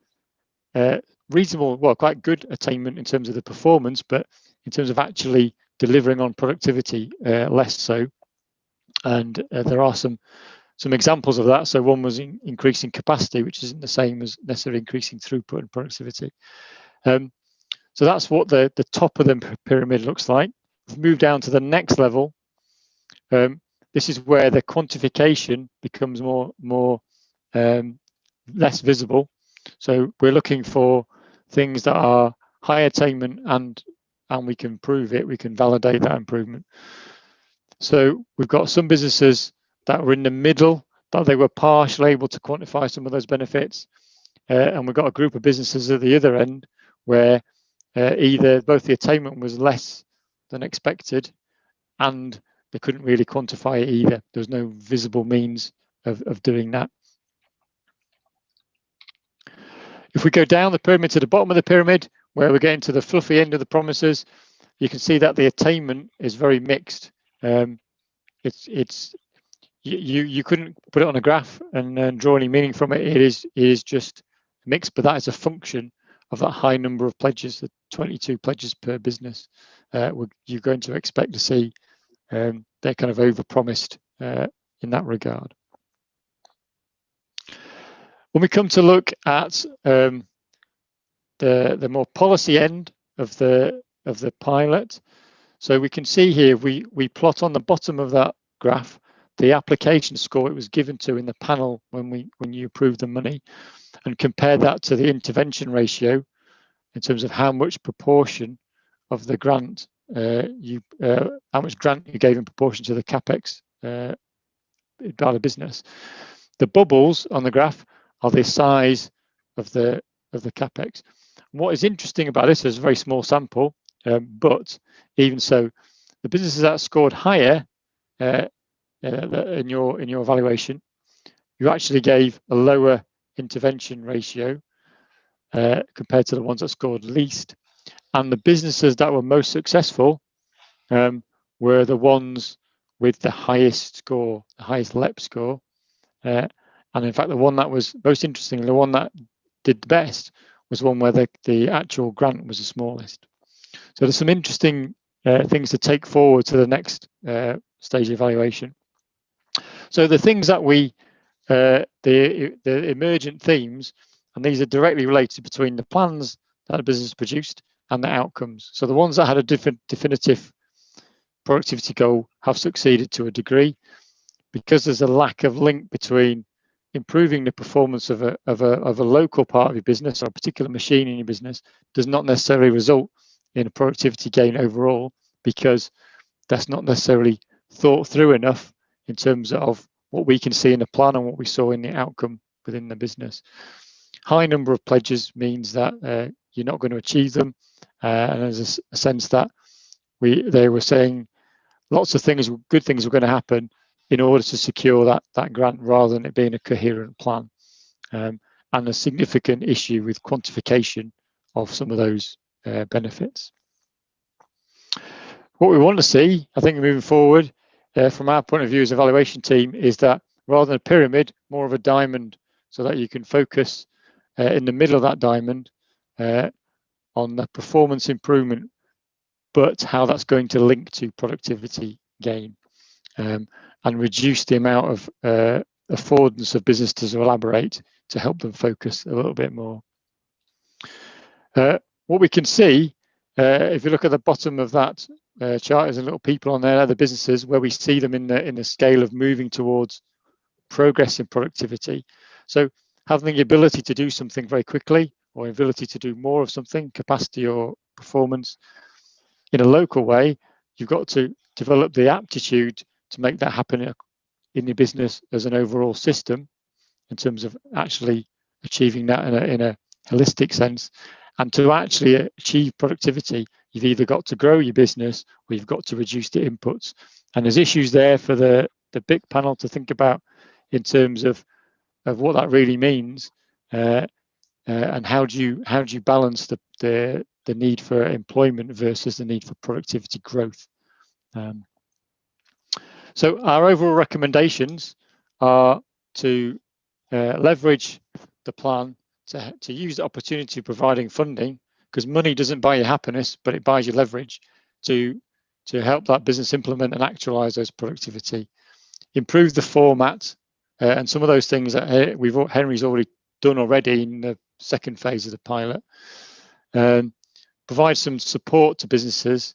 reasonable, well, quite good attainment in terms of the performance, but in terms of actually delivering on productivity, less so. And there are some examples of that. So one was increasing capacity, which isn't the same as necessarily increasing throughput and productivity. So that's what the top of the pyramid looks like. We've moved down to the next level. This is where the quantification becomes more less visible. So we're looking for things that are high attainment and we can prove it, we can validate that improvement. So we've got some businesses that were in the middle, that they were partially able to quantify some of those benefits. And we've got a group of businesses at the other end where either both the attainment was less than expected and they couldn't really quantify it either. There's no visible means of doing that. If we go down the pyramid to the bottom of the pyramid, where we're getting to the fluffy end of the promises, you can see that the attainment is very mixed. You couldn't put it on a graph and draw any meaning from it. It is just mixed, but that is a function of that high number of pledges, the 22 pledges per business. You're going to expect to see they're kind of overpromised in that regard. When we come to look at the more policy end of the pilot, so we can see here we plot on the bottom of that graph the application score it was given to in the panel when you approved the money, and compare that to the intervention ratio in terms of how much proportion of the grant how much grant you gave in proportion to the capex by the business. The bubbles on the graph are the size of the capex. What is interesting about this is a very small sample, but even so, the businesses that scored higher in your evaluation, you actually gave a lower intervention ratio compared to the ones that scored least, and the businesses that were most successful were the ones with the highest score, the highest LEP score, and in fact the one that was most interesting, the one that did the best, was one where the actual grant was the smallest. So there's some interesting things to take forward to the next stage of evaluation. So the things that the emergent themes, and these are directly related between the plans that the business produced and the outcomes. So the ones that had a definitive productivity goal have succeeded to a degree, because there's a lack of link between improving the performance of a local part of your business or a particular machine in your business does not necessarily result in a productivity gain overall, because that's not necessarily thought through enough in terms of what we can see in the plan and what we saw in the outcome within the business. High number of pledges means that you're not going to achieve them, and there's a sense that they were saying lots of things, good things were going to happen in order to secure that grant, rather than it being a coherent plan, and a significant issue with quantification of some of those benefits. What we want to see, I think, moving forward, from our point of view as evaluation team, is that rather than a pyramid, more of a diamond, so that you can focus in the middle of that diamond on the performance improvement, but how that's going to link to productivity gain, and reduce the amount of affordance of business to elaborate to help them focus a little bit more. What we can see, if you look at the bottom of that chart, there's a little people on there, the businesses, where we see them in the scale of moving towards progress in productivity. So having the ability to do something very quickly, or ability to do more of something, capacity or performance, in a local way, you've got to develop the aptitude to make that happen in your business as an overall system, in terms of actually achieving that in a holistic sense. And to actually achieve productivity, you've either got to grow your business or you've got to reduce the inputs. And there's issues there for the big panel to think about in terms of what that really means, and how do you balance the need for employment versus the need for productivity growth. So our overall recommendations are to leverage the plan to use the opportunity of providing funding, because money doesn't buy you happiness, but it buys you leverage to help that business implement and actualize those productivity. Improve the format, and some of those things that Henry's already done already in the second phase of the pilot. Provide some support to businesses,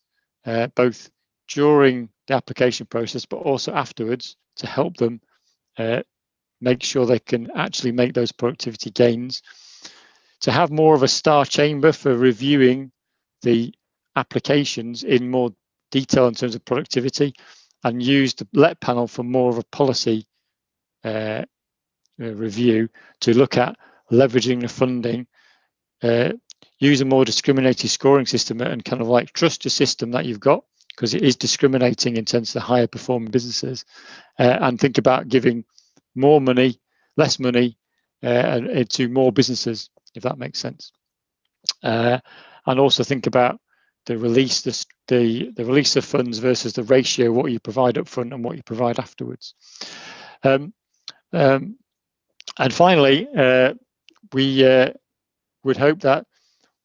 both during the application process, but also afterwards, to help them make sure they can actually make those productivity gains. To have more of a star chamber for reviewing the applications in more detail in terms of productivity, and use the LEP panel for more of a policy review to look at leveraging the funding, use a more discriminating scoring system, and kind of like trust your system that you've got, because it is discriminating in terms of the higher performing businesses, and think about giving more money, less money, to more businesses, if that makes sense. And also think about the release, the release of funds versus the ratio, what you provide up front and what you provide afterwards. And finally, we would hope that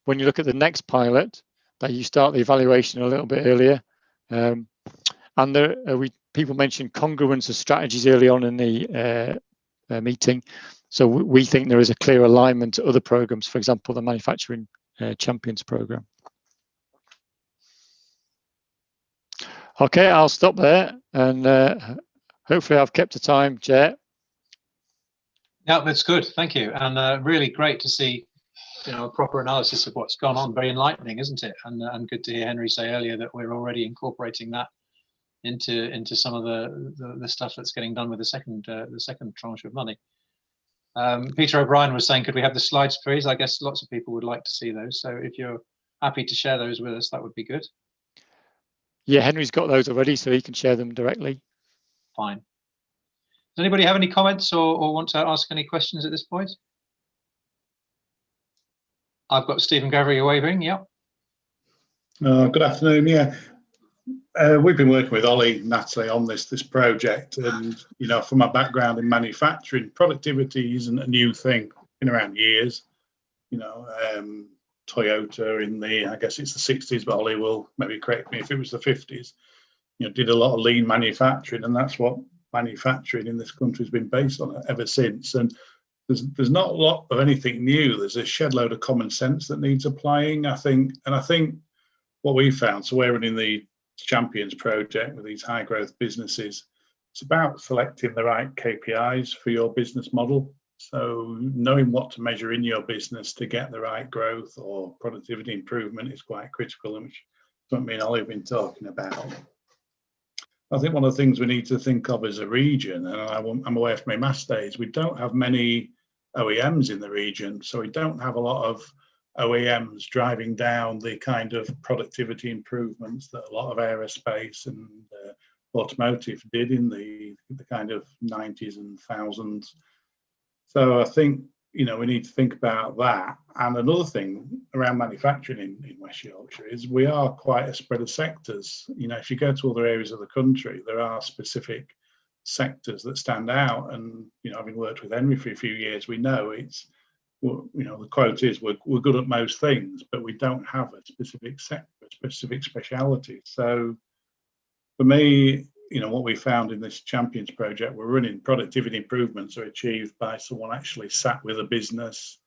when you look at the next pilot, that you start the evaluation a little bit earlier. And people mentioned congruence of strategies early on in the meeting. So we think there is a clear alignment to other programs, for example, the Manufacturing Champions program. Okay, I'll stop there, and hopefully I've kept the time, Chair. Yeah, that's good. Thank you. And really great to see, a proper analysis of what's gone on. Very enlightening, isn't it? And good to hear Henry say earlier that we're already incorporating that into some of the stuff that's getting done with the second tranche of money. Peter O'Brien was saying, could we have the slides, please? I guess lots of people would like to see those. So if you're happy to share those with us, that would be good. Yeah, Henry's got those already, so he can share them directly. Fine. Does anybody have any comments or want to ask any questions at this point? I've got Stephen Gavery waving. Yeah. Good afternoon. Yeah, we've been working with Ollie, Natalie on this project, and from my background in manufacturing, productivity isn't a new thing. Been around years. Toyota in I guess it's the 60s, but Ollie will maybe correct me if it was the 50s. Did a lot of lean manufacturing, and that's what manufacturing in this country has been based on ever since. And there's not a lot of anything new. There's a shed load of common sense that needs applying, I think. And I think what we found, so we're running the Champions project with these high growth businesses. It's about selecting the right KPIs for your business model. So knowing what to measure in your business to get the right growth or productivity improvement is quite critical, and which is what me and Ollie have been talking about. I think one of the things we need to think of as a region, and I'm aware from my maths days, we don't have many OEMs in the region, so we don't have a lot of OEMs driving down the kind of productivity improvements that a lot of aerospace and automotive did in the kind of 90s and thousands. So I think, we need to think about that. And another thing around manufacturing in West Yorkshire is we are quite a spread of sectors. If you go to other areas of the country, there are specific sectors that stand out. And, having worked with Henry for a few years, we know the quote is we're good at most things, but we don't have a specific sector, a specific speciality. So for me, what we found in this Champions project, we're running productivity improvements are achieved by someone actually sat with a business,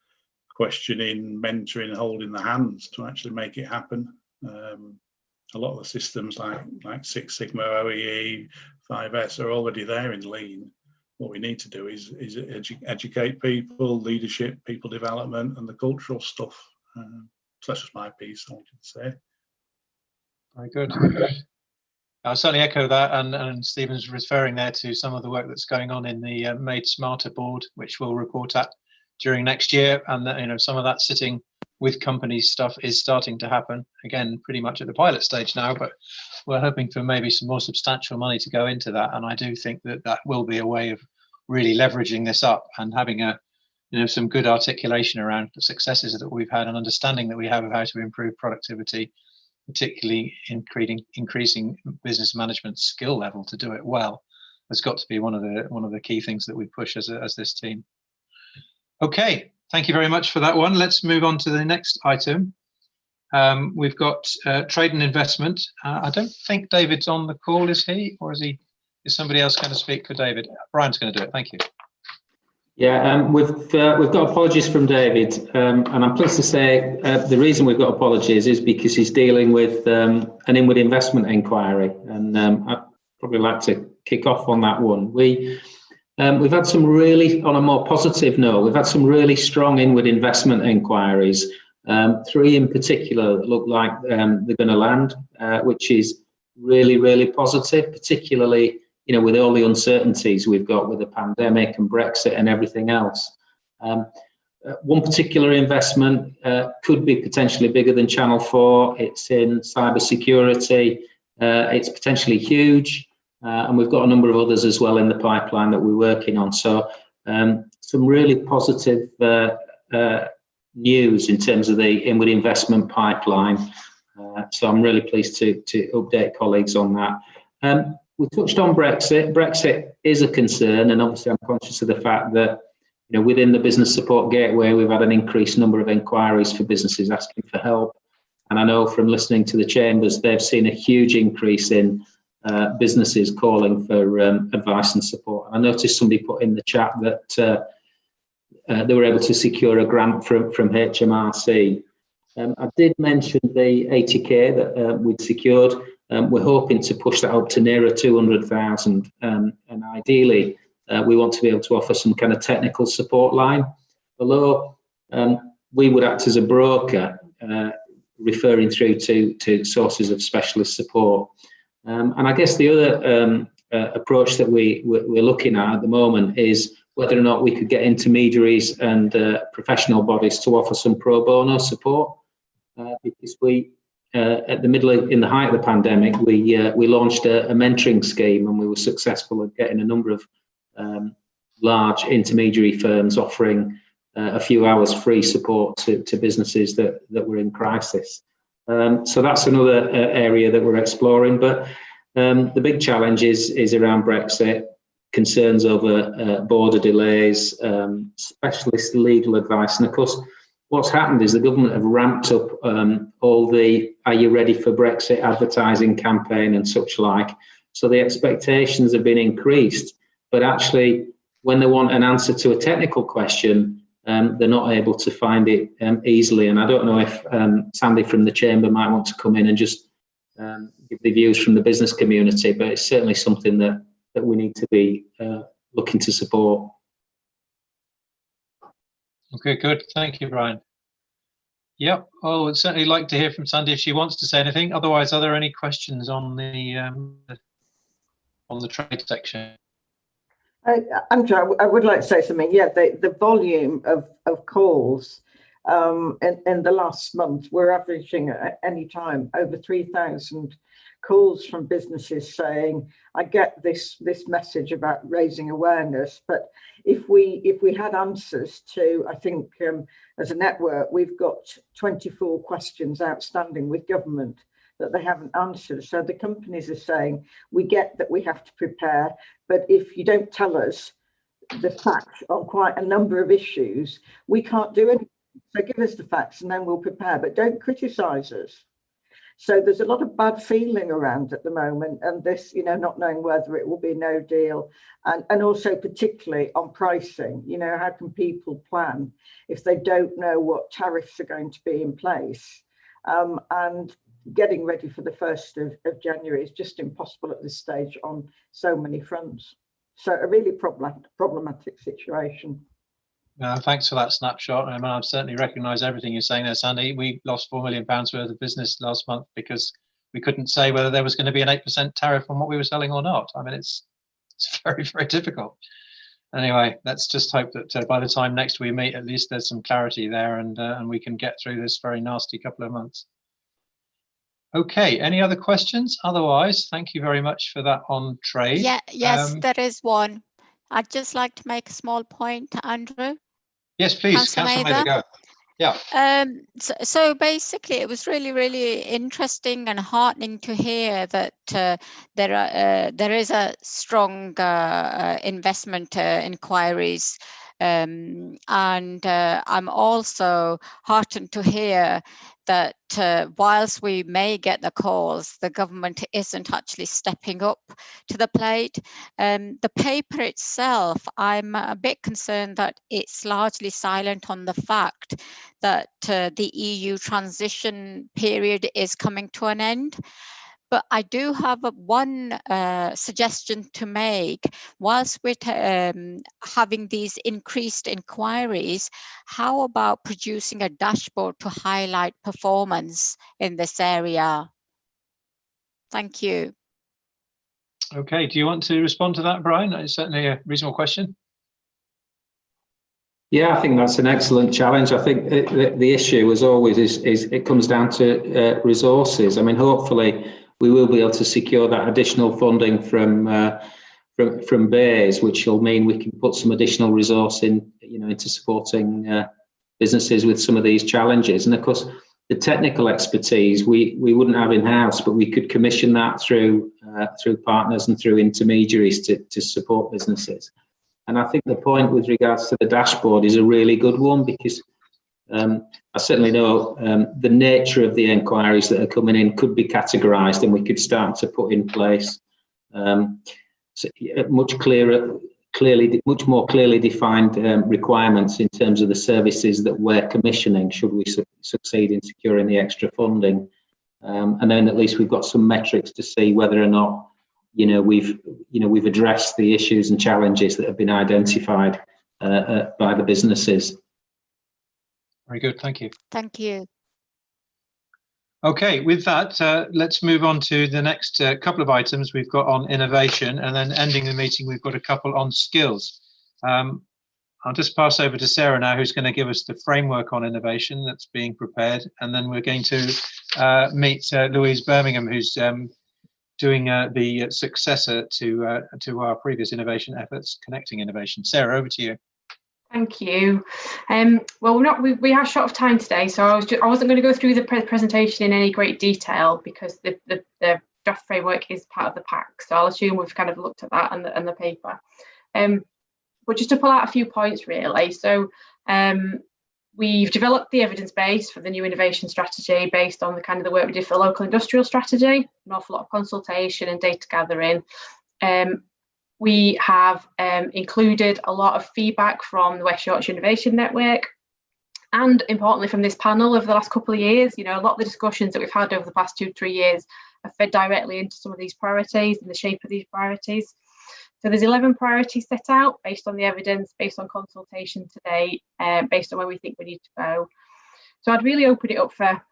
questioning, mentoring, holding the hands to actually make it happen. A lot of the systems like Six Sigma, OEE, 5S are already there in Lean. What we need to do is educate people, leadership, people development, and the cultural stuff. So that's just my piece, I wanted to say. Very good. I'll certainly echo that, and Stephen's referring there to some of the work that's going on in the Made Smarter board, which we'll report at during next year, and that, some of that sitting with companies stuff is starting to happen, again, pretty much at the pilot stage now, but we're hoping for maybe some more substantial money to go into that, and I do think that will be a way of really leveraging this up and having some good articulation around the successes that we've had and understanding that we have of how to improve productivity, particularly increasing business management skill level to do it well, has got to be one of the key things that we push as this team. Okay, thank you very much for that one. Let's move on to the next item. We've got trade and investment. I don't think David's on the call, is he? Or is somebody else going to speak for David? Brian's going to do it. Thank you. Yeah, we've got apologies from David, and I'm pleased to say the reason we've got apologies is because he's dealing with an inward investment inquiry, and I'd probably like to kick off on that one. We've had some really, on a more positive note, we've had some really strong inward investment inquiries. 3 in particular that look like they're going to land, which is really, really positive, particularly with all the uncertainties we've got with the pandemic and Brexit and everything else. One particular investment could be potentially bigger than Channel 4. It's in cybersecurity. It's potentially huge. And we've got a number of others as well in the pipeline that we're working on. So some really positive news in terms of the inward investment pipeline. So I'm really pleased to update colleagues on that. We touched on Brexit. Brexit is a concern, and obviously I'm conscious of the fact that within the business support gateway, we've had an increased number of inquiries for businesses asking for help. And I know from listening to the chambers, they've seen a huge increase in businesses calling for advice and support. I noticed somebody put in the chat that they were able to secure a grant from HMRC. I did mention the 80k that we'd secured. We're hoping to push that up to nearer 200,000, and ideally we want to be able to offer some kind of technical support line. Although we would act as a broker, referring through to sources of specialist support. And I guess the other approach that we're looking at the moment is whether or not we could get intermediaries and professional bodies to offer some pro bono support, because we in the height of the pandemic, we launched a mentoring scheme, and we were successful at getting a number of large intermediary firms offering a few hours free support to businesses that were in crisis. So that's another area that we're exploring. But the big challenge is around Brexit, concerns over border delays, specialist legal advice, and of course, what's happened is the government have ramped up all the "Are you ready for Brexit" advertising campaign and such like. So the expectations have been increased, but actually, when they want an answer to a technical question, they're not able to find it easily. And I don't know if Sandy from the Chamber might want to come in and just give the views from the business community, but it's certainly something that we need to be looking to support. Okay, good. Thank you, Brian. Yep, I would certainly like to hear from Sandy if she wants to say anything. Otherwise, are there any questions on the trade section? Andrew, I would like to say something. Yeah, the volume of calls in the last month, we're averaging at any time over 3,000 calls from businesses saying, I get this message about raising awareness, but if we had answers to, I think as a network, we've got 24 questions outstanding with government that they haven't answered. So the companies are saying, we get that we have to prepare, but if you don't tell us the facts on quite a number of issues, we can't do anything. So give us the facts and then we'll prepare, but don't criticise us. So there's a lot of bad feeling around at the moment, and this, not knowing whether it will be no deal, and also particularly on pricing. How can people plan if they don't know what tariffs are going to be in place? And getting ready for the 1st of January is just impossible at this stage on so many fronts. So a really problematic situation. Thanks for that snapshot. I mean, I certainly recognise everything you're saying there, Sandy. We lost £4 million worth of business last month because we couldn't say whether there was going to be an 8% tariff on what we were selling or not. I mean, it's very, very difficult. Anyway, let's just hope that by the time next we meet, at least there's some clarity there, and we can get through this very nasty couple of months. Okay, any other questions? Otherwise, thank you very much for that on trade. Yes, there is one. I'd just like to make a small point, Andrew. Yes, please, Councillor Mather, go. Yeah. So basically, it was really, really interesting and heartening to hear that there is a strong investment inquiries, and I'm also heartened to hear that whilst we may get the calls, the government isn't actually stepping up to the plate. The paper itself, I'm a bit concerned that it's largely silent on the fact that the EU transition period is coming to an end. But I do have one suggestion to make. Whilst we're having these increased inquiries, how about producing a dashboard to highlight performance in this area? Thank you. Okay, do you want to respond to that, Brian? It's certainly a reasonable question. Yeah, I think that's an excellent challenge. I think the issue, as always, is it comes down to resources. I mean, hopefully, we will be able to secure that additional funding from BEIS, which will mean we can put some additional resource into supporting businesses with some of these challenges. And of course, the technical expertise we wouldn't have in-house, but we could commission that through partners and through intermediaries to support businesses. And I think the point with regards to the dashboard is a really good one, because I certainly know the nature of the inquiries that are coming in could be categorised, and we could start to put in place much clearer much more clearly defined requirements in terms of the services that we're commissioning should we succeed in securing the extra funding. And then at least we've got some metrics to see whether or not we've addressed the issues and challenges that have been identified by the businesses. Very good, thank you. Thank you. Okay, with that, let's move on to the next couple of items we've got on innovation, and then ending the meeting, we've got a couple on skills. I'll just pass over to Sarah now, who's going to give us the framework on innovation that's being prepared, and then we're going to meet Louise Birmingham, who's doing the successor to our previous innovation efforts, Connecting Innovation. Sarah, over to you. Thank you. Well, we are short of time today, so I wasn't going to go through the presentation in any great detail because the draft framework is part of the pack. So I'll assume we've kind of looked at that and the paper. But just to pull out a few points really. So we've developed the evidence base for the new innovation strategy based on the kind of the work we did for the local industrial strategy, an awful lot of consultation and data gathering. We have included a lot of feedback from the West Yorkshire Innovation Network, and importantly from this panel over the last couple of years. A lot of the discussions that we've had over the past 2-3 years have fed directly into some of these priorities and the shape of these priorities. So there's 11 priorities set out based on the evidence, based on consultation today, based on where we think we need to go. So I'd really open it up for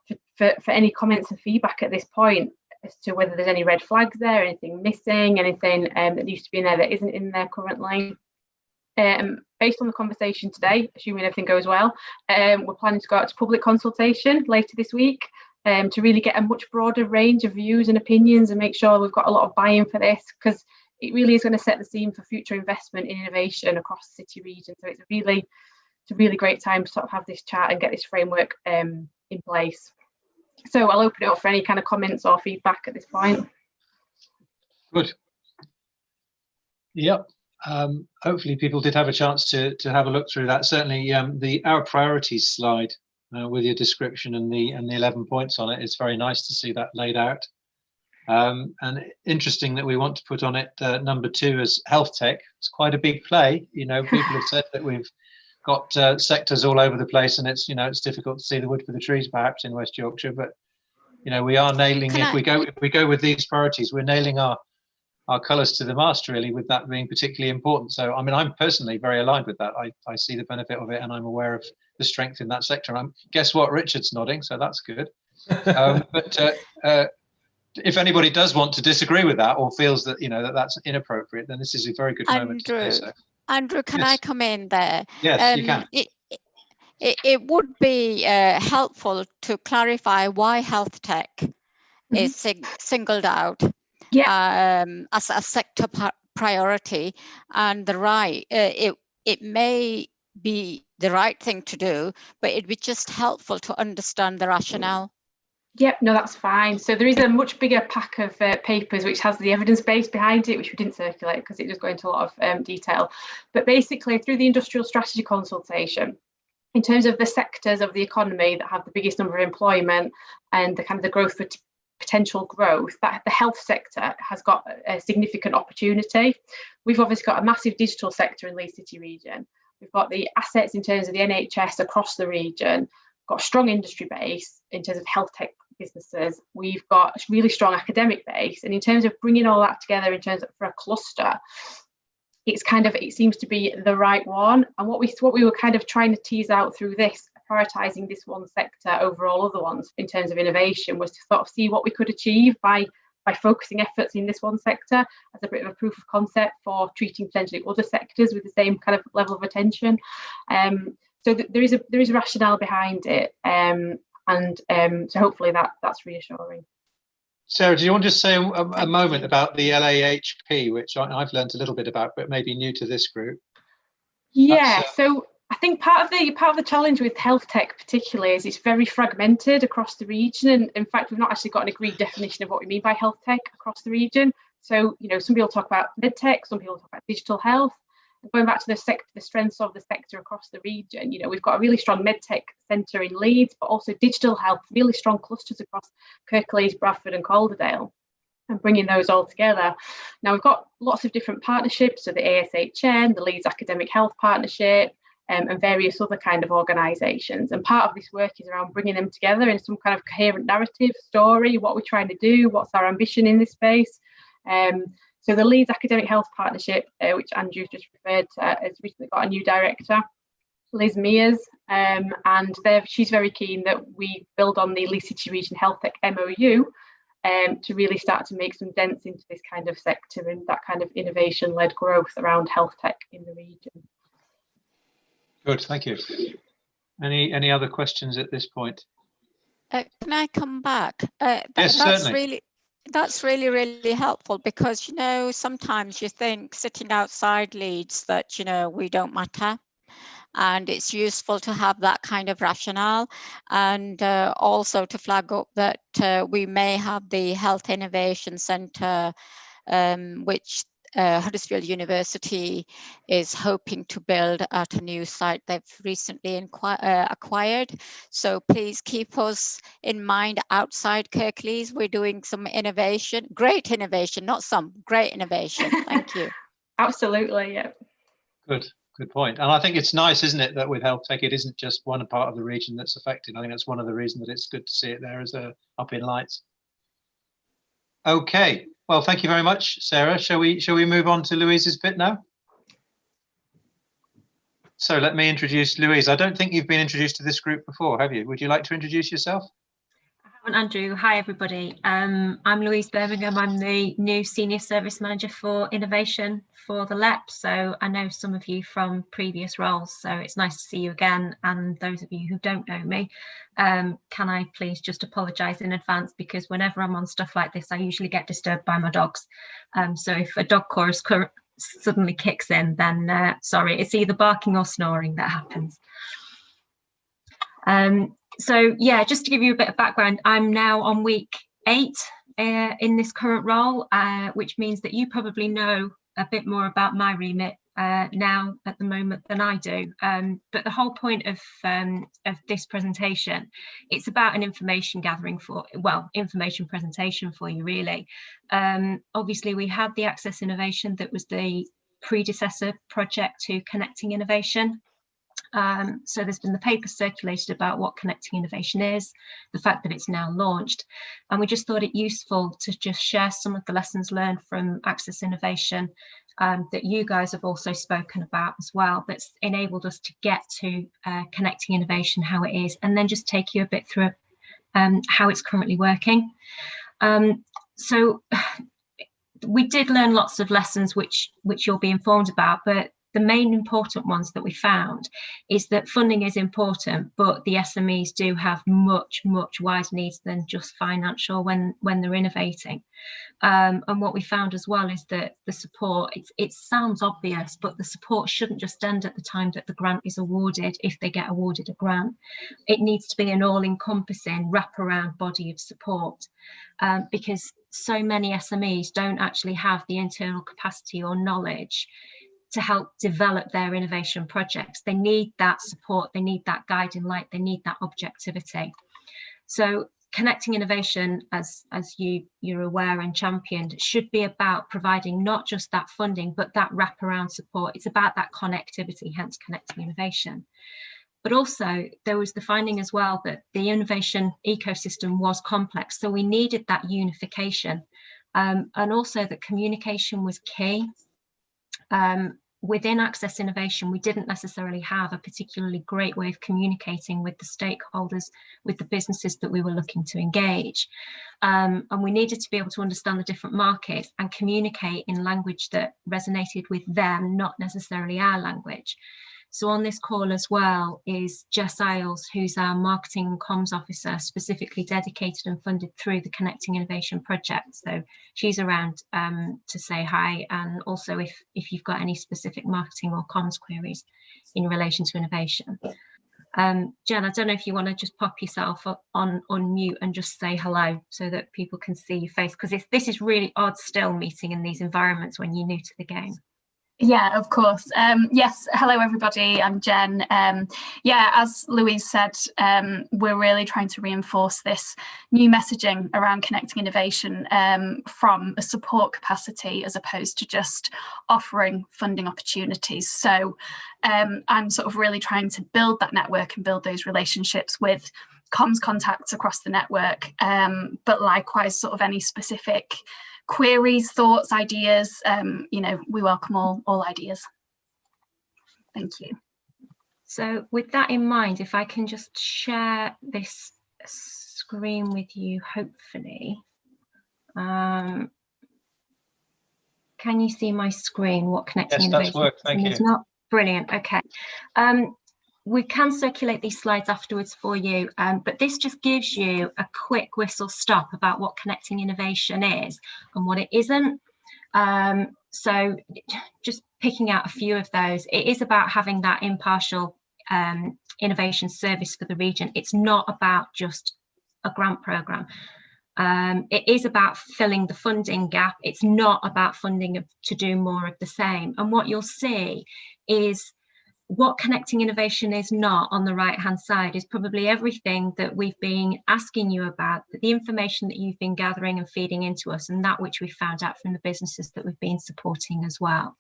any comments and feedback at this point, as to whether there's any red flags there, anything missing, anything that needs to be in there that isn't in there currently. Based on the conversation today, assuming everything goes well, we're planning to go out to public consultation later this week to really get a much broader range of views and opinions and make sure we've got a lot of buy-in for this, because it really is going to set the scene for future investment in innovation across the city region. So it's a really great time to sort of have this chat and get this framework in place. So I'll open it up for any kind of comments or feedback at this point. Good. Yep. Hopefully people did have a chance to have a look through that. Certainly our priorities slide with your description and the 11 points on it, it's very nice to see that laid out. And interesting that we want to put on it number 2 as health tech. It's quite a big play. People have said that we've got sectors all over the place, and it's difficult to see the wood for the trees perhaps in West Yorkshire, but we are nailing if we go with these priorities, we're nailing our colours to the mast really, with that being particularly important. So I mean, I'm personally very aligned with that. I see the benefit of it, and I'm aware of the strength in that sector. Guess what, Richard's nodding, so that's good. But if anybody does want to disagree with that or feels that that's inappropriate, then this is a very good moment to do so. Andrew, can I come in there? Yes, you can. It would be helpful to clarify why health tech is singled out as a sector priority, and it may be the right thing to do, but it'd be just helpful to understand the rationale. Yep, no, that's fine. So there is a much bigger pack of papers which has the evidence base behind it, which we didn't circulate because it does go into a lot of detail. But basically, through the industrial strategy consultation, in terms of the sectors of the economy that have the biggest number of employment and the kind of the growth for potential growth, that the health sector has got a significant opportunity. We've obviously got a massive digital sector in Leeds City region. We've got the assets in terms of the NHS across the region, got a strong industry base in terms of health tech businesses. We've got a really strong academic base, and in terms of bringing all that together in terms of for a cluster, it seems to be the right one. And what we were kind of trying to tease out through this, prioritizing this one sector over all other ones in terms of innovation, was to sort of see what we could achieve by focusing efforts in this one sector as a bit of a proof of concept for treating potentially other sectors with the same kind of level of attention. So there is a rationale behind it, and so hopefully that's reassuring. Sarah, do you want to say a moment about the LAHP, which I've learned a little bit about, but maybe new to this group? Yeah, so I think part of the challenge with health tech particularly is it's very fragmented across the region, and in fact we've not actually got an agreed definition of what we mean by health tech across the region. So some people talk about med tech, some people talk about digital health. Going back to the strengths of the sector across the region, we've got a really strong medtech centre in Leeds, but also digital health, really strong clusters across Kirklees, Bradford and Calderdale. and bringing those all together. Now we've got lots of different partnerships, so the ASHN, the Leeds Academic Health Partnership, and various other kind of organisations. And part of this work is around bringing them together in some kind of coherent narrative story, what we're trying to do, what's our ambition in this space. So the Leeds Academic Health Partnership, which Andrew's just referred to, has recently got a new director, Liz Mears, and she's very keen that we build on the Leeds City Region Health Tech MOU to really start to make some dents into this kind of sector and that kind of innovation-led growth around health tech in the region. Good, thank you. Any other questions at this point? Can I come back? Yes, certainly. That's really helpful, because, you know, sometimes you think sitting outside Leeds that, you know, we don't matter. And it's useful to have that kind of rationale, and also to flag up that we may have the Health Innovation Centre, which Huddersfield University is hoping to build at a new site they've recently acquired. So please keep us in mind outside Kirklees. We're doing some innovation, great innovation, not some, great innovation. Thank you. Absolutely, yeah. Good point. And I think it's nice, isn't it, that with health tech, it isn't just one part of the region that's affected. I think that's one of the reasons that it's good to see it there as up in lights. Okay. Well, thank you very much, Sarah. Shall we move on to Louise's bit now? So let me introduce Louise. I don't think you've been introduced to this group before, have you? Would you like to introduce yourself? Andrew, hi everybody. I'm Louise Birmingham. I'm the new Senior Service Manager for Innovation for the LEP. So I know some of you from previous roles, so it's nice to see you again. And those of you who don't know me, can I please just apologise in advance, because whenever I'm on stuff like this, I usually get disturbed by my dogs. So if a dog chorus suddenly kicks in, then sorry, it's either barking or snoring that happens. So yeah, just to give you a bit of background, I'm now on week 8 in this current role, which means that you probably know a bit more about my remit now at the moment than I do. But the whole point of this presentation, it's about an information presentation for you, really. Obviously, we had the Access Innovation that was the predecessor project to Connecting Innovation. So there's been the paper circulated about what Connecting Innovation is, the fact that it's now launched, and we just thought it useful to just share some of the lessons learned from Access Innovation that you guys have also spoken about as well, that's enabled us to get to Connecting Innovation, how it is, and then just take you a bit through how it's currently working. So we did learn lots of lessons which you'll be informed about, but the main important ones that we found is that funding is important, but the SMEs do have much wider needs than just financial when they're innovating. And what we found as well is that the support, it sounds obvious, but the support shouldn't just end at the time that the grant is awarded, if they get awarded a grant. It needs to be an all-encompassing, wraparound body of support, because so many SMEs don't actually have the internal capacity or knowledge to help develop their innovation projects. They need that support, they need that guiding light, they need that objectivity. So Connecting Innovation, as you're aware and championed, should be about providing not just that funding, but that wraparound support. It's about that connectivity, hence Connecting Innovation. But also there was the finding as well that the innovation ecosystem was complex, so we needed that unification, and also that communication was key. Within Access Innovation, we didn't necessarily have a particularly great way of communicating with the stakeholders, with the businesses that we were looking to engage. And we needed to be able to understand the different markets and communicate in language that resonated with them, not necessarily our language. So on this call as well is Jess Isles, who's our marketing and comms officer, specifically dedicated and funded through the Connecting Innovation project. So she's around to say hi, and also if you've got any specific marketing or comms queries in relation to innovation. Jen, I don't know if you want to just pop yourself on mute and just say hello so that people can see your face, because this is really odd still meeting in these environments when you're new to the game. Yeah, of course. Yes, hello everybody, I'm Jen. Yeah, as Louise said, we're really trying to reinforce this new messaging around connecting innovation from a support capacity as opposed to just offering funding opportunities. So I'm sort of really trying to build that network and build those relationships with comms contacts across the network, but likewise sort of any specific queries, thoughts, ideas, you know, we welcome all ideas. Thank you. So with that in mind, if I can just share this screen with you, hopefully. Can you see my screen? What connecting innovation? Yes, that's worked. Thank you. Not brilliant. Okay. We can circulate these slides afterwards for you, but this just gives you a quick whistle stop about what connecting innovation is and what it isn't. So just picking out a few of those, it is about having that impartial innovation service for the region. It's not about just a grant programme. It is about filling the funding gap. It's not about funding to do more of the same. And what you'll see is what connecting innovation is not on the right hand side is probably everything that we've been asking you about, the information that you've been gathering and feeding into us, and that which we found out from the businesses that we've been supporting as well.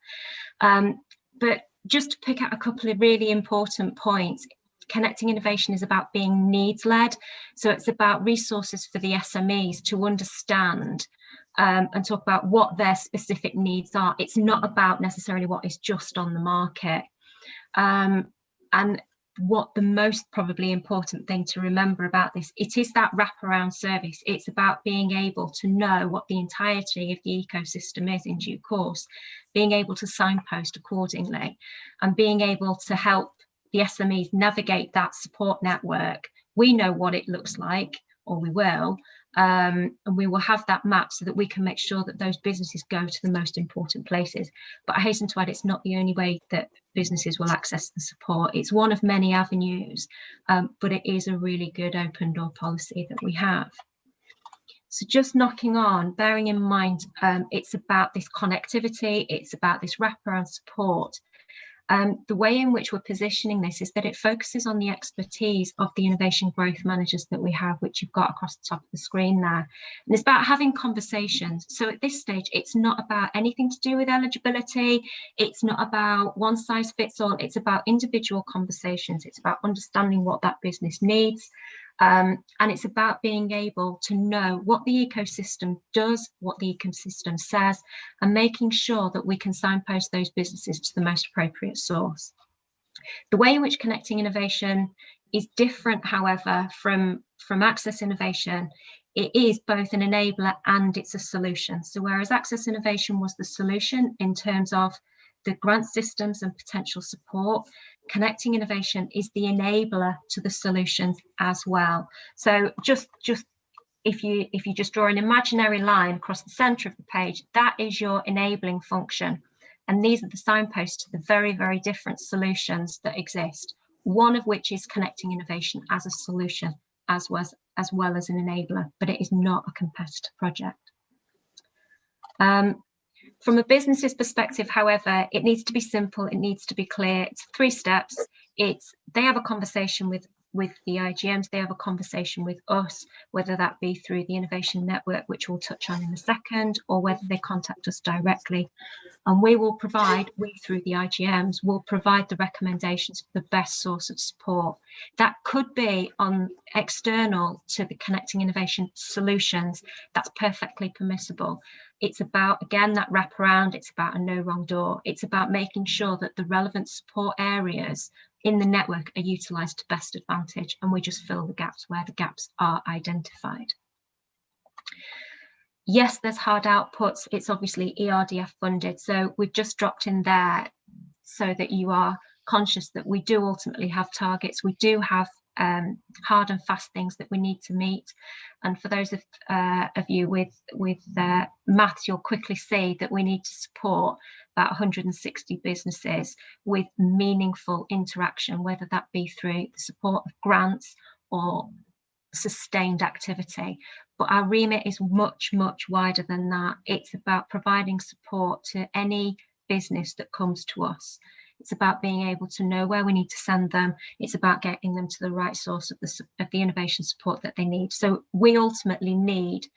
But just to pick out a couple of really important points, connecting innovation is about being needs led. So it's about resources for the SMEs to understand and talk about what their specific needs are. It's not about necessarily what is just on the market. And what the most probably important thing to remember about this, it is that wraparound service. It's about being able to know what the entirety of the ecosystem is in due course, being able to signpost accordingly, and being able to help the SMEs navigate that support network. We know what it looks like, or we will, and we will have that map so that we can make sure that those businesses go to the most important places. But I hasten to add, it's not the only way that businesses will access the support. It's one of many avenues, but it is a really good open door policy that we have. So just knocking on, bearing in mind, it's about this connectivity, it's about this wraparound support. The way in which we're positioning this is that it focuses on the expertise of the innovation growth managers that we have, which you've got across the top of the screen there. And it's about having conversations. So at this stage, it's not about anything to do with eligibility. It's not about one size fits all. It's about individual conversations. It's about understanding what that business needs. And it's about being able to know what the ecosystem does, what the ecosystem says, and making sure that we can signpost those businesses to the most appropriate source. The way in which connecting innovation is different, however, from access innovation, it is both an enabler and it's a solution. So whereas access innovation was the solution in terms of the grant systems and potential support, connecting innovation is the enabler to the solutions as well. So just if you just draw an imaginary line across the center of the page, that is your enabling function. And these are the signposts to the very, very different solutions that exist, one of which is connecting innovation as a solution, as well as an enabler, but it is not a competitor project. From a business's perspective, however, it needs to be simple, it needs to be clear. It's 3 steps. They have a conversation with the IGMs, they have a conversation with us, whether that be through the Innovation Network, which we'll touch on in a second, or whether they contact us directly. And we through the IGMs, will provide the recommendations for the best source of support. That could be on external to the Connecting Innovation solutions. That's perfectly permissible. It's about, again, that wraparound. It's about a no wrong door. It's about making sure that the relevant support areas in the network are utilised to best advantage, and we just fill the gaps where the gaps are identified. Yes, there's hard outputs. It's obviously ERDF funded. So we've just dropped in there so that you are conscious that we do ultimately have targets. We do have hard and fast things that we need to meet. And for those of you with maths, you'll quickly see that we need to support about 160 businesses with meaningful interaction, whether that be through the support of grants or sustained activity. But our remit is much, much wider than that. It's about providing support to any business that comes to us. It's about being able to know where we need to send them. It's about getting them to the right source of the innovation support that they need. So we ultimately need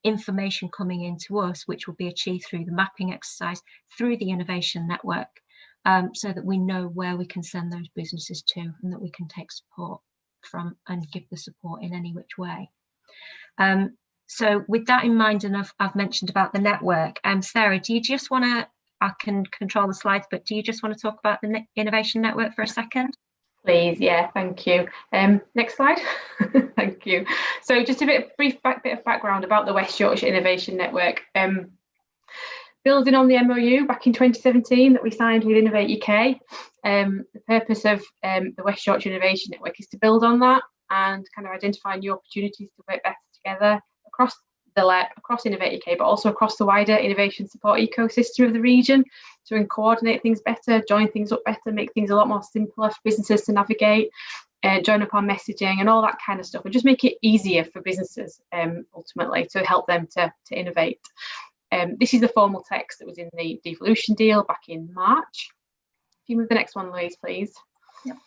information coming into us, which will be achieved through the mapping exercise, through the innovation network, so that we know where we can send those businesses to, and that we can take support from and give the support in any which way. So with that in mind, and I've mentioned about the network, Sarah, do you just want to, I can control the slides, but do you just want to talk about the innovation network for a second? Please, yeah, thank you. Next slide. Thank you. So just a brief bit of background about the West Yorkshire Innovation Network. Building on the MOU back in 2017 that we signed with Innovate UK, the purpose of the West Yorkshire Innovation Network is to build on that and kind of identify new opportunities to work better together across Innovate UK, but also across the wider innovation support ecosystem of the region, to coordinate things better, join things up better, make things a lot more simpler for businesses to navigate, join up on messaging and all that kind of stuff, and just make it easier for businesses ultimately to help them to innovate. This is the formal text that was in the devolution deal back in March. If you move the next one, Louise, please. Yep.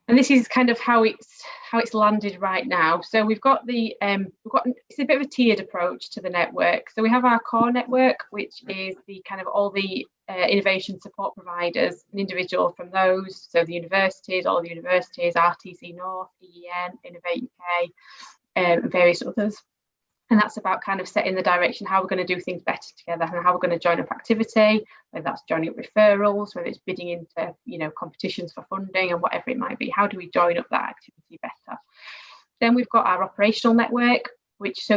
And this is kind of how it's landed right now. So we've got it's a bit of a tiered approach to the network. So we have our core network, which is the kind of all the innovation support providers and individual from those. So the universities, all the universities, RTC North, EEN, Innovate UK, and various others. And that's about kind of setting the direction, how we're going to do things better together and how we're going to join up activity, whether that's joining up referrals, whether it's bidding into, competitions for funding and whatever it might be. How do we join up that activity better? Then we've got our operational network, which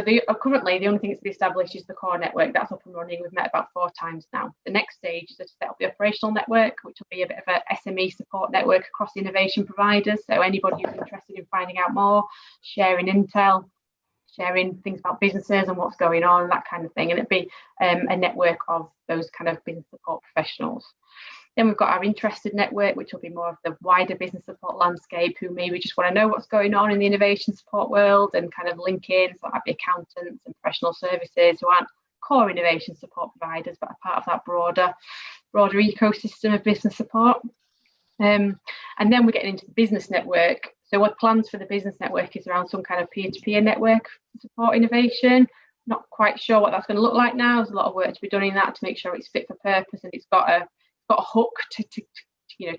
currently the only thing that's been established is the core network. That's up and running. We've met about 4 times now. The next stage is to set up the operational network, which will be a bit of a SME support network across innovation providers. So anybody who's interested in finding out more, sharing intel, sharing things about businesses and what's going on, that kind of thing. And it'd be a network of those kind of business support professionals. Then we've got our interested network, which will be more of the wider business support landscape, who maybe just want to know what's going on in the innovation support world and kind of link in. So that might be accountants and professional services who aren't core innovation support providers, but are part of that broader ecosystem of business support. And then we're getting into the business network. So what plans for the business network is around some kind of peer-to-peer network to support innovation. Not quite sure what that's going to look like now. There's a lot of work to be done in that to make sure it's fit for purpose and it's got a hook to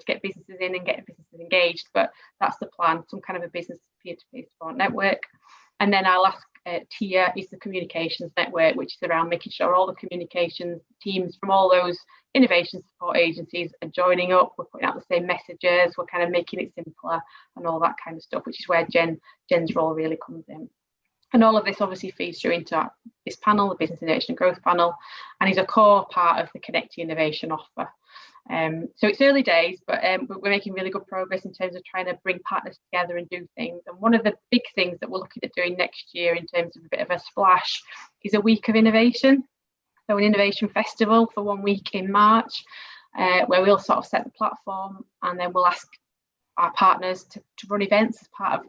get businesses in and get businesses engaged. But that's the plan, some kind of a business peer-to-peer support network. And then our last tier is the communications network, which is around making sure all the communications teams from all those innovation support agencies are joining up. We're putting out the same messages, we're kind of making it simpler and all that kind of stuff, which is where Jen's role really comes in. And all of this obviously feeds through into this panel, the Business Innovation and Growth panel, and is a core part of the Connecting Innovation offer. So it's early days, but we're making really good progress in terms of trying to bring partners together and do things. And one of the big things that we're looking at doing next year in terms of a bit of a splash is a week of innovation. So an innovation festival for 1 week in March, where we'll sort of set the platform, and then we'll ask our partners to run events as part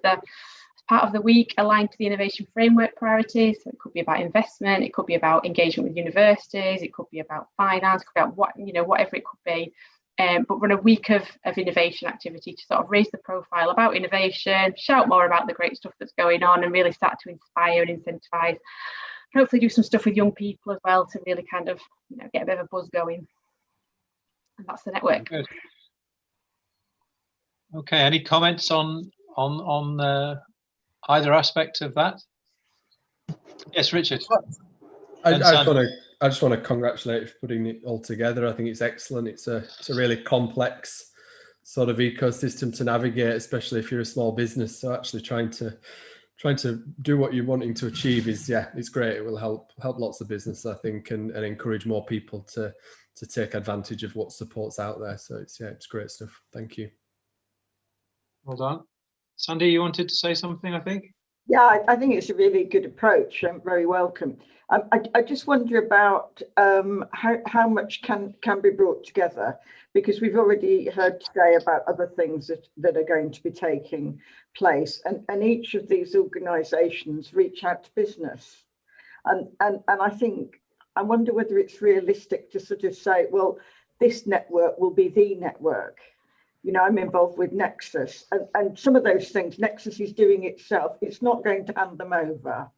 of the week aligned to the innovation framework priorities. So it could be about investment, it could be about engagement with universities, it could be about finance, it could be about whatever it could be. But run a week of innovation activity to sort of raise the profile about innovation, shout more about the great stuff that's going on, and really start to inspire and incentivize. Hopefully do some stuff with young people as well to really kind of get a bit of a buzz going. And that's the network. Good. Okay, any comments on either aspect of that? Yes, Richard. I just want to congratulate you for putting it all together. I think it's excellent. It's a really complex sort of ecosystem to navigate, especially if you're a small business. So actually trying to do what you're wanting to achieve is, it's great. It will help lots of business, I think, and encourage more people to take advantage of what support's out there. So it's great stuff. Thank you. Well done. Sandy, you wanted to say something, I think? Yeah, I think it's a really good approach and very welcome. I just wonder about how much can be brought together, because we've already heard today about other things that are going to be taking place, and each of these organisations reach out to business, and I think I wonder whether it's realistic to sort of say, well, this network will be the network. You know, I'm involved with Nexus, and some of those things Nexus is doing itself. It's not going to hand them over,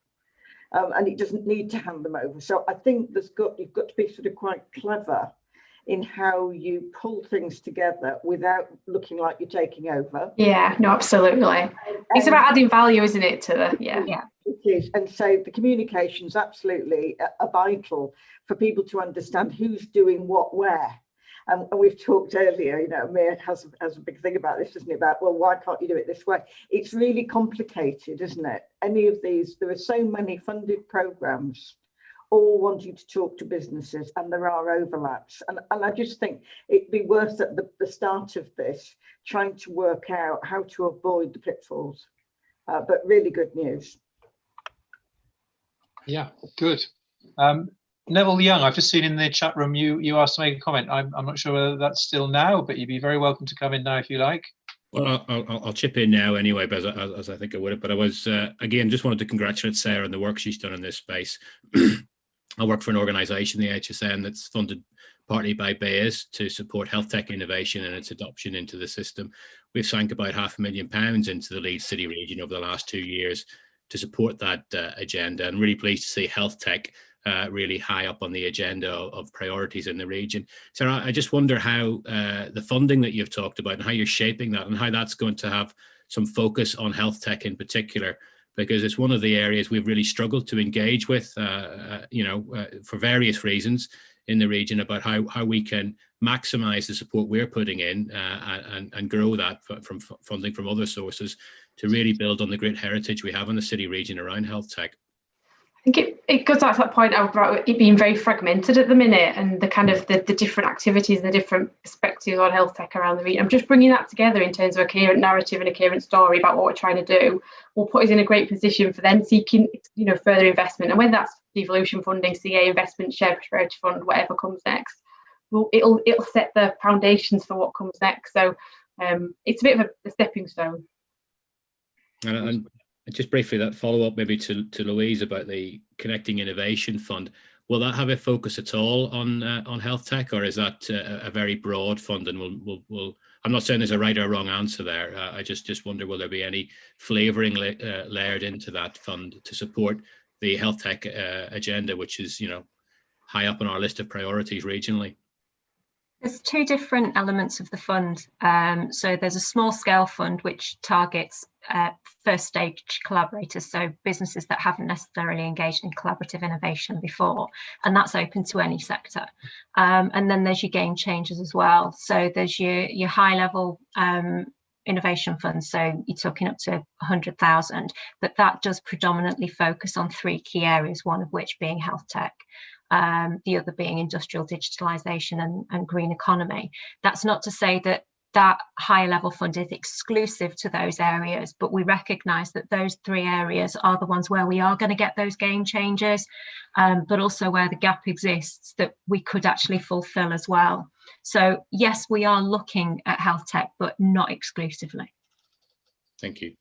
and it doesn't need to hand them over. So I think you've got to be sort of quite clever in how you pull things together without looking like you're taking over. Yeah, no, absolutely. It's about adding value, isn't it, to the, yeah. It is, and so the communications absolutely are vital for people to understand who's doing what where. And we've talked earlier, you know, Amir has a big thing about this, doesn't it? About, well, why can't you do it this way? It's really complicated, isn't it? Any of these, there are so many funded programs all wanting to talk to businesses, and there are overlaps. And I just think it'd be worth at the start of this trying to work out how to avoid the pitfalls. But really good news. Yeah, good. Neville Young, I've just seen in the chat room you asked to make a comment. I'm not sure whether that's still now, but you'd be very welcome to come in now if you like. Well, I'll chip in now anyway, but as I think I would have. But I was, again, just wanted to congratulate Sarah on the work she's done in this space. I work for an organisation, the HSN, that's funded partly by BEAS to support health tech innovation and its adoption into the system. We've sank about £500,000 into the Leeds City region over the last 2 years to support that agenda, and really pleased to see health tech really high up on the agenda of priorities in the region. Sarah, I just wonder how the funding that you've talked about and how you're shaping that and how that's going to have some focus on health tech in particular, because it's one of the areas we've really struggled to engage with, for various reasons in the region, about how we can maximize the support we're putting in and grow that from funding from other sources to really build on the great heritage we have in the city region around health tech. I think it goes back to that point about it being very fragmented at the minute, and the kind of the different activities, the different perspectives on health tech around the region. I'm just bringing that together in terms of a coherent narrative and a coherent story about what we're trying to do will put us in a great position for then seeking, further investment. And whether that's devolution funding, CA investment, share prosperity fund, whatever comes next, it'll set the foundations for what comes next. So it's a bit of a stepping stone. And just briefly, that follow up maybe to Louise about the Connecting Innovation Fund. Will that have a focus at all on health tech, or is that a very broad fund? And we'll I'm not saying there's a right or wrong answer there. I just wonder, will there be any flavouring layered into that fund to support the health tech agenda, which is high up on our list of priorities regionally? There's two different elements of the fund. So there's a small scale fund which targets first stage collaborators, so businesses that haven't necessarily engaged in collaborative innovation before, and that's open to any sector. And then there's your game changers as well. So there's your high level innovation fund, so you're talking up to 100,000, but that does predominantly focus on three key areas, one of which being health tech. The other being industrial digitalisation and green economy. That's not to say that that higher level fund is exclusive to those areas, but we recognise that those three areas are the ones where we are going to get those game changers, but also where the gap exists that we could actually fulfil as well. So yes, we are looking at health tech, but not exclusively. Thank you.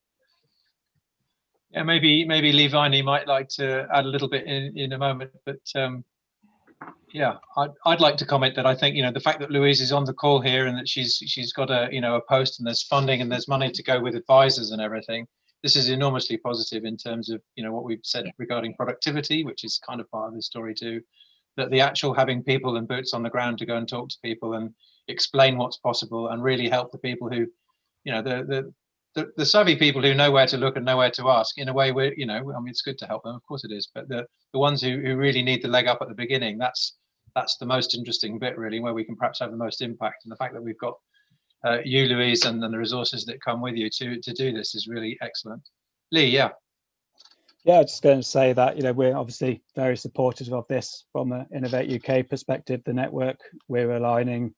Yeah, maybe Levi might like to add a little bit in a moment, but yeah, I'd like to comment that I think the fact that Louise is on the call here and that she's got a post and there's funding and there's money to go with advisors and everything. This is enormously positive in terms of what we've said regarding productivity, which is kind of part of the story too. That the actual having people and boots on the ground to go and talk to people and explain what's possible and really help the people who, the savvy people who know where to look and know where to ask, in a way where, I mean, it's good to help them, of course it is, but the ones who really need the leg up at the beginning, that's the most interesting bit really, where we can perhaps have the most impact. And the fact that we've got you, Louise, and the resources that come with you to do this is really excellent. Lee, yeah. Yeah, just going to say that, we're obviously very supportive of this from an Innovate UK perspective. The network, we're aligning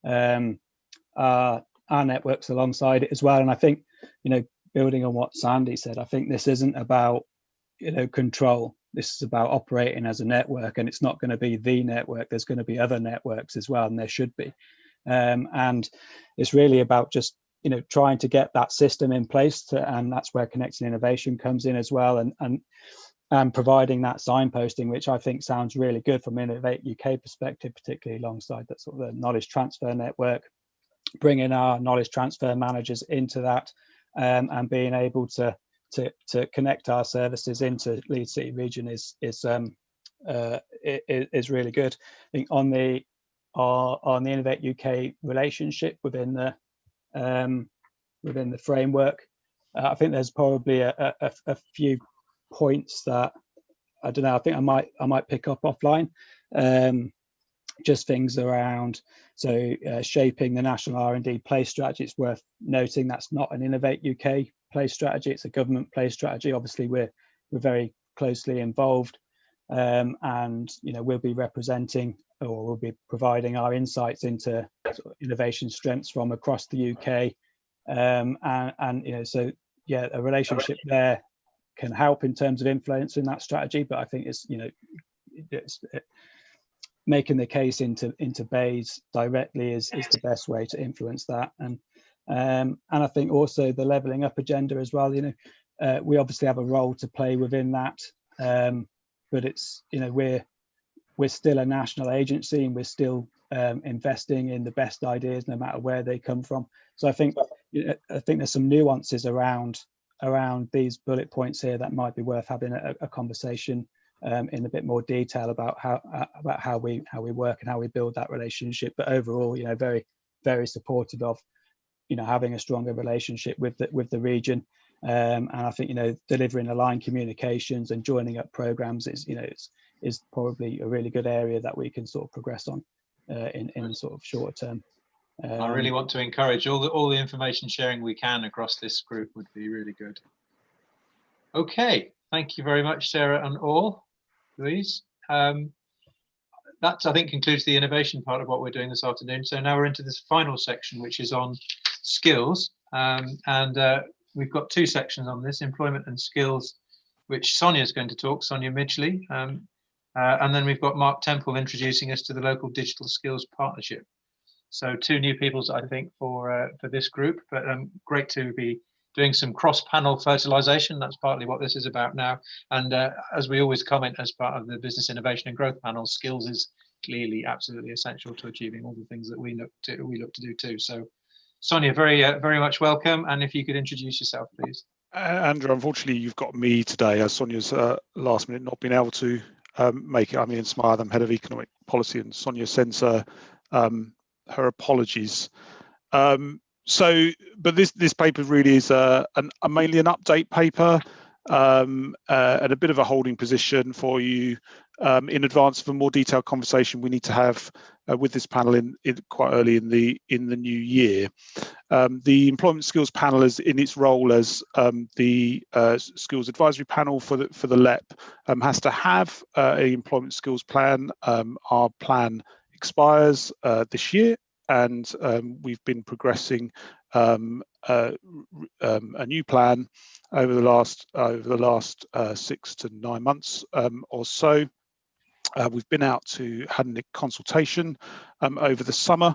our networks alongside it as well. And I think, building on what Sandy said, I think this isn't about, control. This is about operating as a network, and it's not going to be the network. There's going to be other networks as well, and there should be. And it's really about just, trying to get that system in place, and that's where Connecting Innovation comes in as well. And and providing that signposting, which I think sounds really good from an Innovate UK perspective, particularly alongside that sort of the knowledge transfer network, bringing our knowledge transfer managers into that, and being able to connect our services into Leeds City Region is really good. I think on the Innovate UK relationship within the framework, I think there's probably a few points that I don't know. I think I might pick up offline. Just things around shaping the national R&D play strategy. It's worth noting that's not an Innovate UK play strategy. It's a government play strategy. Obviously, we're very closely involved, and we'll be representing, or we'll be providing our insights into sort of innovation strengths from across the UK, and so yeah, a relationship there can help in terms of influencing that strategy. But I think it's making the case into BEIS directly is the best way to influence that. And I think also the levelling up agenda as well. We obviously have a role to play within that, but it's we're still a national agency, and we're still investing in the best ideas, no matter where they come from. So I think there's some nuances around these bullet points here that might be worth having a conversation in a bit more detail about how we work and how we build that relationship. But overall, very, very supportive of having a stronger relationship with the region, and I think delivering aligned communications and joining up programs is probably a really good area that we can sort of progress on in sort of shorter term. I really want to encourage all the information sharing we can across this group would be really good. Okay, thank you very much, Sarah and all. Louise, that I think concludes the innovation part of what we're doing this afternoon. So now we're into this final section, which is on skills, and we've got two sections on this: employment and skills, which Sonia is going to talk, Sonia Midgley, and then we've got Mark Temple introducing us to the local digital skills partnership. So two new peoples, I think, for this group, but great to be doing some cross-panel fertilization. That's partly what this is about now. And as we always comment as part of the Business Innovation and Growth Panel, skills is clearly absolutely essential to achieving all the things that we look to do too. So Sonia, very much welcome. And if you could introduce yourself, please. Andrew, unfortunately, you've got me today, as Sonia's last minute not been able to make it. I'm Ian Smythe, I'm Head of Economic Policy, and Sonia sends her apologies. But this paper really is mainly an update paper, and a bit of a holding position for you in advance of a more detailed conversation we need to have with this panel in quite early in the new year. The Employment Skills Panel is in its role as the Skills Advisory Panel for the LEP has to have an employment skills plan. Our plan expires this year, and we've been progressing a new plan over the last 6 to 9 months or so. We've been out to had a consultation over the summer,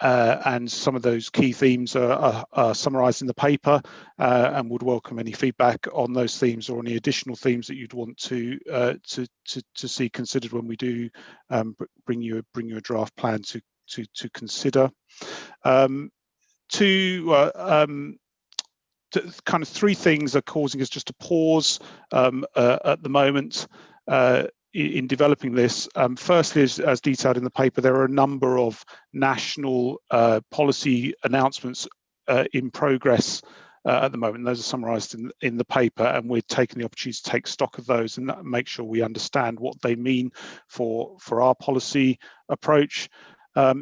and some of those key themes are summarised in the paper, and would welcome any feedback on those themes or any additional themes that you'd want to see considered when we do bring you a draft plan to consider. Kind of three things are causing us just to pause at the moment in developing this. Firstly, as detailed in the paper, there are a number of national policy announcements in progress at the moment. Those are summarised in the paper, and we're taking the opportunity to take stock of those and make sure we understand what they mean for our policy approach.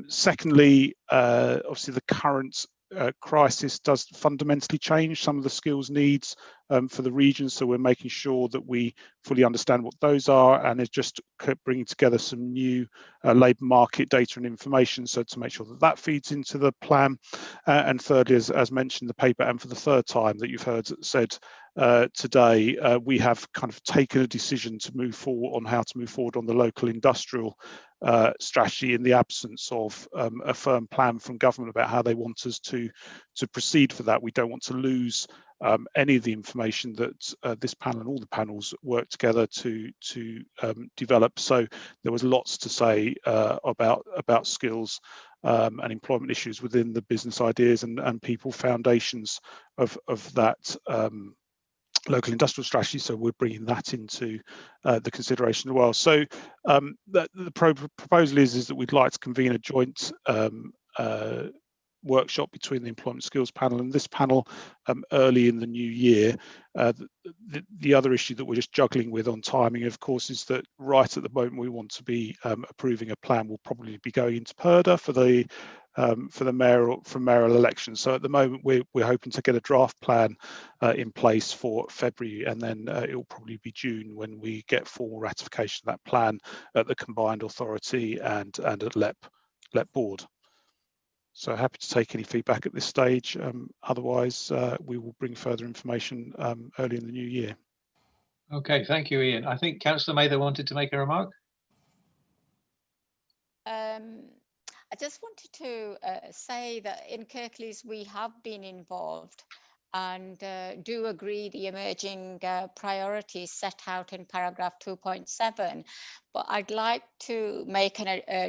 Secondly, obviously the current crisis does fundamentally change some of the skills needs for the region, so we're making sure that we fully understand what those are, and it's just bringing together some new labour market data and information, so to make sure that feeds into the plan. And thirdly, as mentioned in the paper, and for the third time that you've heard said today, we have kind of taken a decision to move forward on how to move forward on the local industrial strategy in the absence of a firm plan from government about how they want us to proceed for that. We don't want to lose any of the information that this panel and all the panels work together to develop. So there was lots to say about skills and employment issues within the business ideas and people foundations of that local industrial strategy. So we're bringing that into the consideration as well. So the proposal is that we'd like to convene a joint workshop between the employment skills panel and this panel early in the new year. The other issue that we're just juggling with on timing, of course, is that right at the moment we want to be approving a plan. We'll probably be going into PERDA for the mayoral elections. So at the moment we're hoping to get a draft plan in place for February, and then it will probably be June when we get formal ratification of that plan at the combined authority and at LEP board. So happy to take any feedback at this stage. Otherwise, we will bring further information early in the new year. Okay, thank you, Ian. I think Councillor Mather wanted to make a remark. I just wanted to say that in Kirklees we have been involved and do agree the emerging priorities set out in paragraph 2.7. But I'd like to make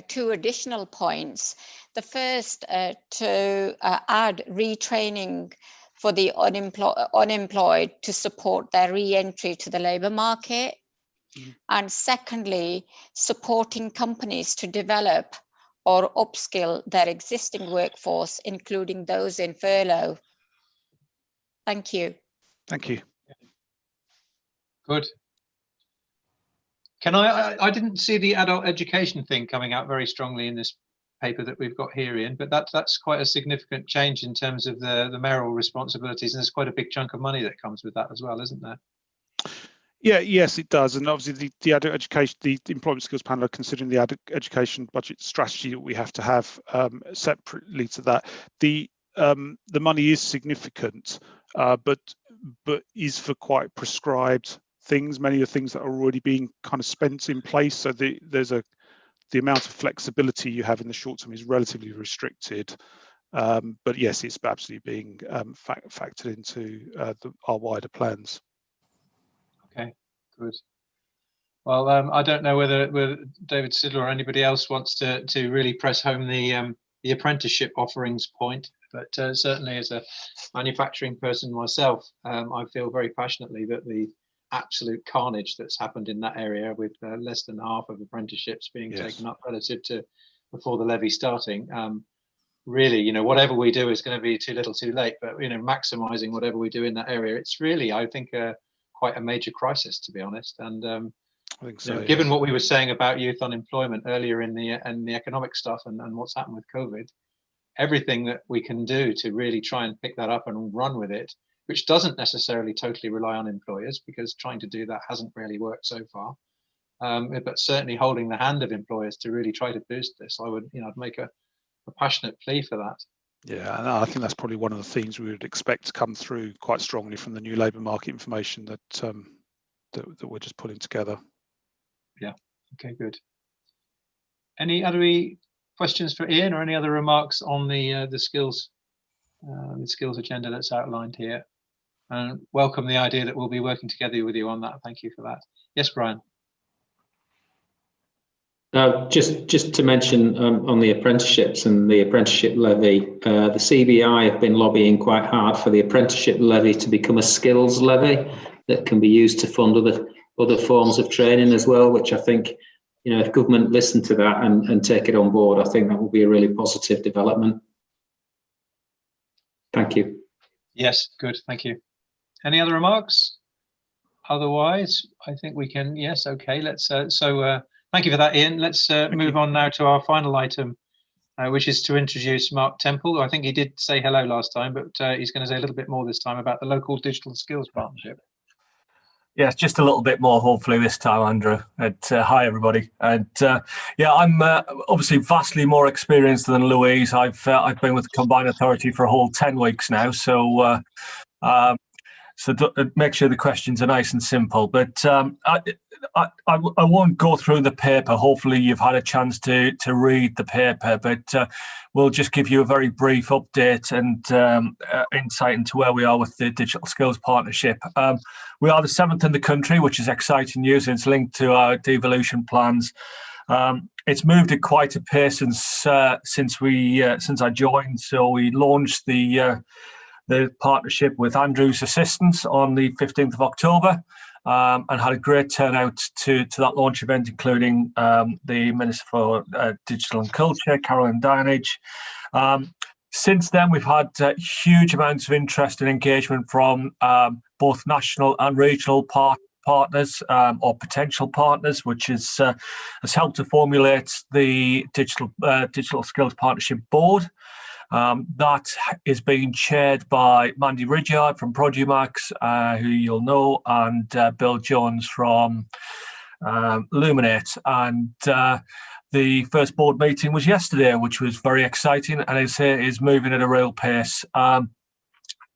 two additional points. The first, to add retraining for the unemployed to support their re-entry to the labour market. And secondly, supporting companies to develop or upskill their existing workforce, including those in furlough. Thank you. Thank you. Good. Can I didn't see the adult education thing coming out very strongly in this paper that we've got here, Ian, but that's quite a significant change in terms of the mayoral responsibilities, and there's quite a big chunk of money that comes with that as well, isn't there? Yeah, yes, it does. And obviously the adult education, the employment skills panel are considering the adult education budget strategy that we have to have separately to that. The money is significant, but is for quite prescribed things. Many of the things that are already being kind of spent in place. So the amount of flexibility you have in the short term is relatively restricted. But yes, it's absolutely being factored into our wider plans. Okay, good. Well, I don't know whether David Siddler or anybody else wants to really press home the apprenticeship offerings point, but certainly as a manufacturing person myself, I feel very passionately that the absolute carnage that's happened in that area with less than half of apprenticeships being taken up relative to before the levy starting, really, you know, whatever we do is going to be too little too late, but, you know, maximising whatever we do in that area, it's really, I think, quite a major crisis, to be honest. And I think so, you know, given what we were saying about youth unemployment earlier in the economic stuff and what's happened with COVID, everything that we can do to really try and pick that up and run with it, which doesn't necessarily totally rely on employers, because trying to do that hasn't really worked so far. But certainly holding the hand of employers to really try to boost this, I would, you know, I'd make a passionate plea for that. Yeah, and I think that's probably one of the things we would expect to come through quite strongly from the new labour market information that that we're just pulling together. Yeah. Okay. Good. Any other questions for Ian, or any other remarks on the skills agenda that's outlined here? And welcome the idea that we'll be working together with you on that. Thank you for that. Yes, Brian. Just to mention on the apprenticeships and the apprenticeship levy, the CBI have been lobbying quite hard for the apprenticeship levy to become a skills levy that can be used to fund other forms of training as well, which I think, you know, if government listen to that and take it on board, I think that will be a really positive development. Thank you. Yes, good. Thank you. Any other remarks? Otherwise, I think we can. Yes. Okay. Let's. Thank you for that, Ian. Let's move on now to our final item, which is to introduce Mark Temple. I think he did say hello last time, but he's going to say a little bit more this time about the local digital skills partnership. Yes, just a little bit more, hopefully, this time, Andrew. And hi, everybody. And yeah, I'm obviously vastly more experienced than Louise. I've been with the Combined Authority for a whole 10 weeks now. So So make sure the questions are nice and simple. But I won't go through the paper. Hopefully you've had a chance to read the paper, but we'll just give you a very brief update and insight into where we are with the Digital Skills Partnership. We are the 7th in the country, which is exciting news, and it's linked to our devolution plans. It's moved at quite a pace since I joined. So we launched the partnership with Andrew's assistance on the 15th of October, and had a great turnout to that launch event, including the Minister for Digital and Culture, Caroline Dinenage. Since then, we've had huge amounts of interest and engagement from both national and regional partners or potential partners, which has helped to formulate the Digital Skills Partnership Board. That is being chaired by Mandy Ridyard from Produmax, who you'll know, and Bill Jones from Luminate. And the first board meeting was yesterday, which was very exciting, and is moving at a real pace. A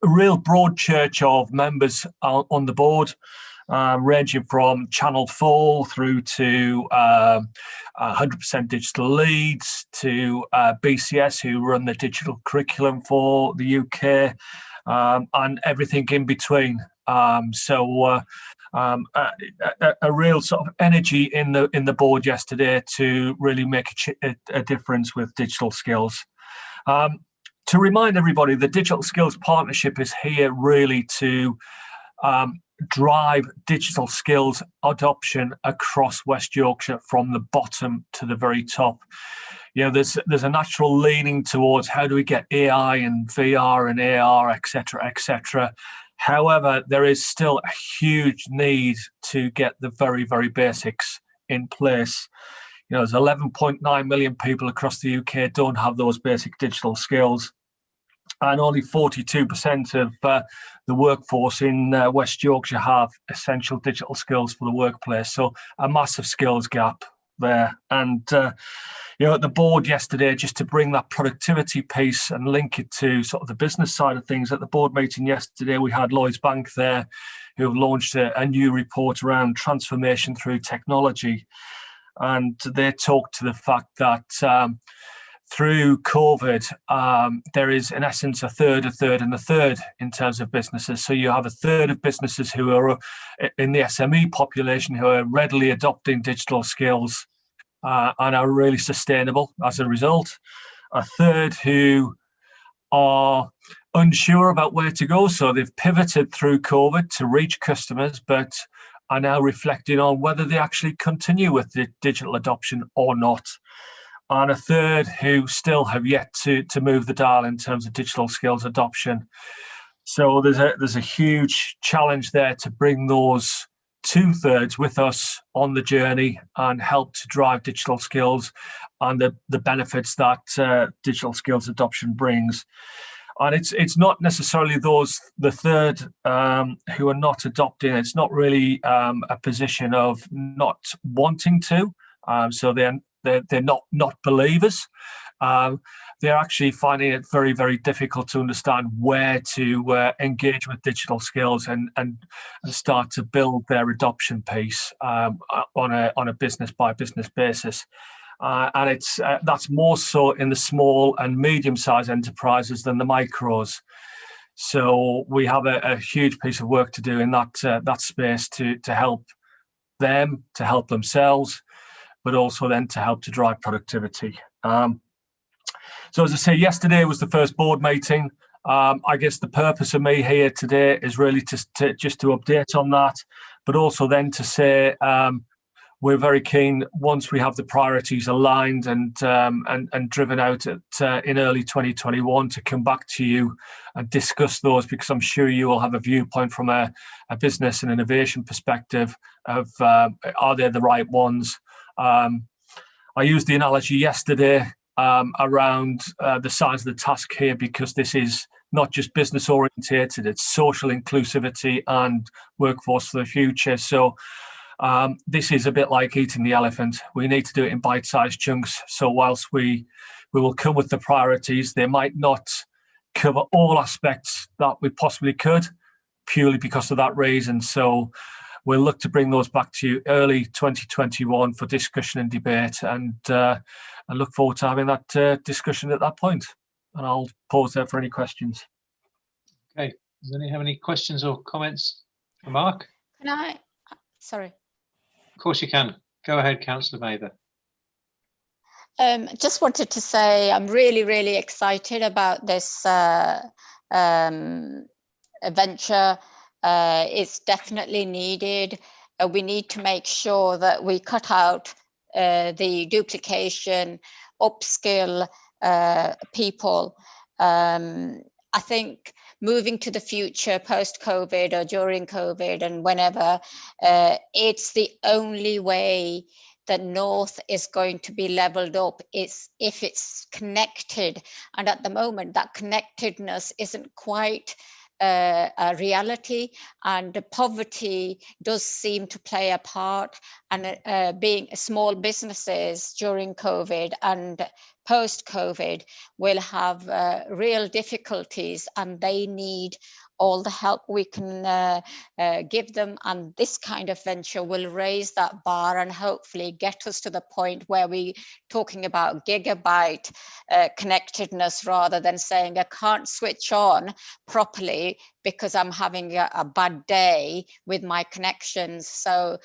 real broad church of members on the board, ranging from Channel 4 through to 100% Digital Leads, to BCS, who run the digital curriculum for the UK, and everything in between. A real sort of energy in the board yesterday to really make a difference with digital skills. To remind everybody, the Digital Skills Partnership is here really to drive digital skills adoption across West Yorkshire from the bottom to the very top. You know, there's a natural leaning towards how do we get AI and VR and AR, etc., etc. However, there is still a huge need to get the very, very basics in place. You know, there's 11.9 million people across the UK don't have those basic digital skills, and only 42% of the workforce in West Yorkshire have essential digital skills for the workplace. So a massive skills gap there. And you know, at the board yesterday, just to bring that productivity piece and link it to sort of the business side of things, at the board meeting yesterday, we had Lloyds Bank there, who have launched a new report around transformation through technology. And they talked to the fact that through COVID, there is in essence a third, and a third in terms of businesses. So you have a third of businesses who are in the SME population who are readily adopting digital skills and are really sustainable as a result. A third who are unsure about where to go. So they've pivoted through COVID to reach customers, but are now reflecting on whether they actually continue with the digital adoption or not. And a third who still have yet to move the dial in terms of digital skills adoption. So there's a huge challenge there to bring those 2/3 with us on the journey and help to drive digital skills and the benefits that digital skills adoption brings. And it's not necessarily the third who are not adopting. It's not really a position of not wanting to. So they're not believers. They're actually finding it very, very difficult to understand where to engage with digital skills and start to build their adoption piece on a business by business basis. And that's more so in the small and medium-sized enterprises than the micros. So we have a huge piece of work to do in that space to help them, to help themselves, but also then to help to drive productivity. So as I say, yesterday was the first board meeting. I guess the purpose of me here today is really just to update on that, but also then to say we're very keen, once we have the priorities aligned and driven out in early 2021, to come back to you and discuss those, because I'm sure you will have a viewpoint from a business and innovation perspective of are they the right ones. I used the analogy yesterday around the size of the task here, because this is not just business orientated, it's social inclusivity and workforce for the future. So this is a bit like eating the elephant. We need to do it in bite-sized chunks. So whilst we will come with the priorities, they might not cover all aspects that we possibly could, purely because of that reason. So we'll look to bring those back to you early 2021 for discussion and debate, and I look forward to having that discussion at that point. And I'll pause there for any questions. Okay, does anyone have any questions or comments for Mark? Can I? Sorry. Of course you can. Go ahead, Councillor Mather. Just wanted to say I'm really, really excited about this venture. It's definitely needed. We need to make sure that we cut out the duplication, upskill people. I think moving to the future post-COVID or during COVID and whenever, it's the only way the North is going to be leveled up. It's if it's connected, and at the moment that connectedness isn't quite a reality, and poverty does seem to play a part, and being small businesses during COVID and post-COVID will have real difficulties, and they need all the help we can give them, and this kind of venture will raise that bar and hopefully get us to the point where we're talking about gigabyte connectedness rather than saying I can't switch on properly because I'm having a bad day with my connections. So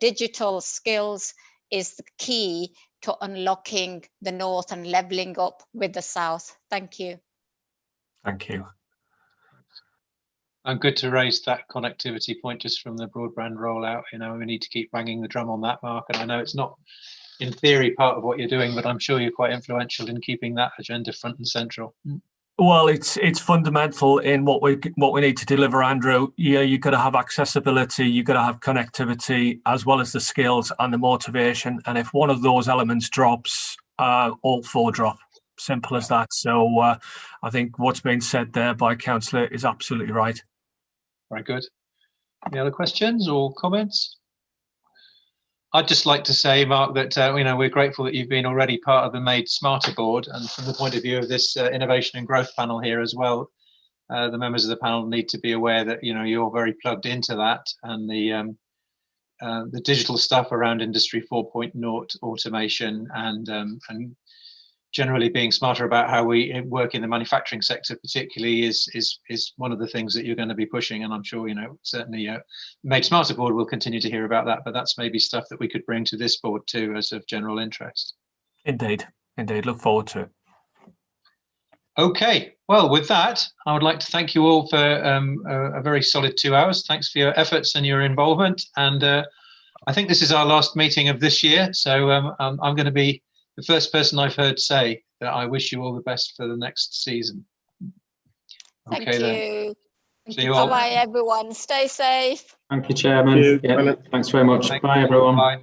digital skills is the key to unlocking the North and leveling up with the South. Thank you. Thank you. And good to raise that connectivity point just from the broadband rollout. You know, we need to keep banging the drum on that, Mark. And I know it's not, in theory, part of what you're doing, but I'm sure you're quite influential in keeping that agenda front and central. Well, it's fundamental in what we need to deliver, Andrew. Yeah, you've got to have accessibility, you've got to have connectivity, as well as the skills and the motivation. And if one of those elements drops, all four drop. Simple as that. So I think what's been said there by Councillor is absolutely right. Very good. Any other questions or comments? I'd just like to say, Mark, that you know, we're grateful that you've been already part of the Made Smarter board, and from the point of view of this innovation and growth panel here as well, the members of the panel need to be aware that, you know, you're very plugged into that, and the digital stuff around Industry 4.0 automation and generally being smarter about how we work in the manufacturing sector particularly is one of the things that you're going to be pushing, and I'm sure, you know, certainly Made Smarter board will continue to hear about that, but that's maybe stuff that we could bring to this board too as of general interest. Indeed, look forward to it. Okay, well, with that, I would like to thank you all for a very solid 2 hours. Thanks for your efforts and your involvement, and I think this is our last meeting of this year, so I'm going to be the first person I've heard say that I wish you all the best for the next season. Thank Okay, you. then. See you all. Bye, everyone. Stay safe. Thank you, Chairman. Thank you. Yeah, thanks very much. Bye, everyone. Bye.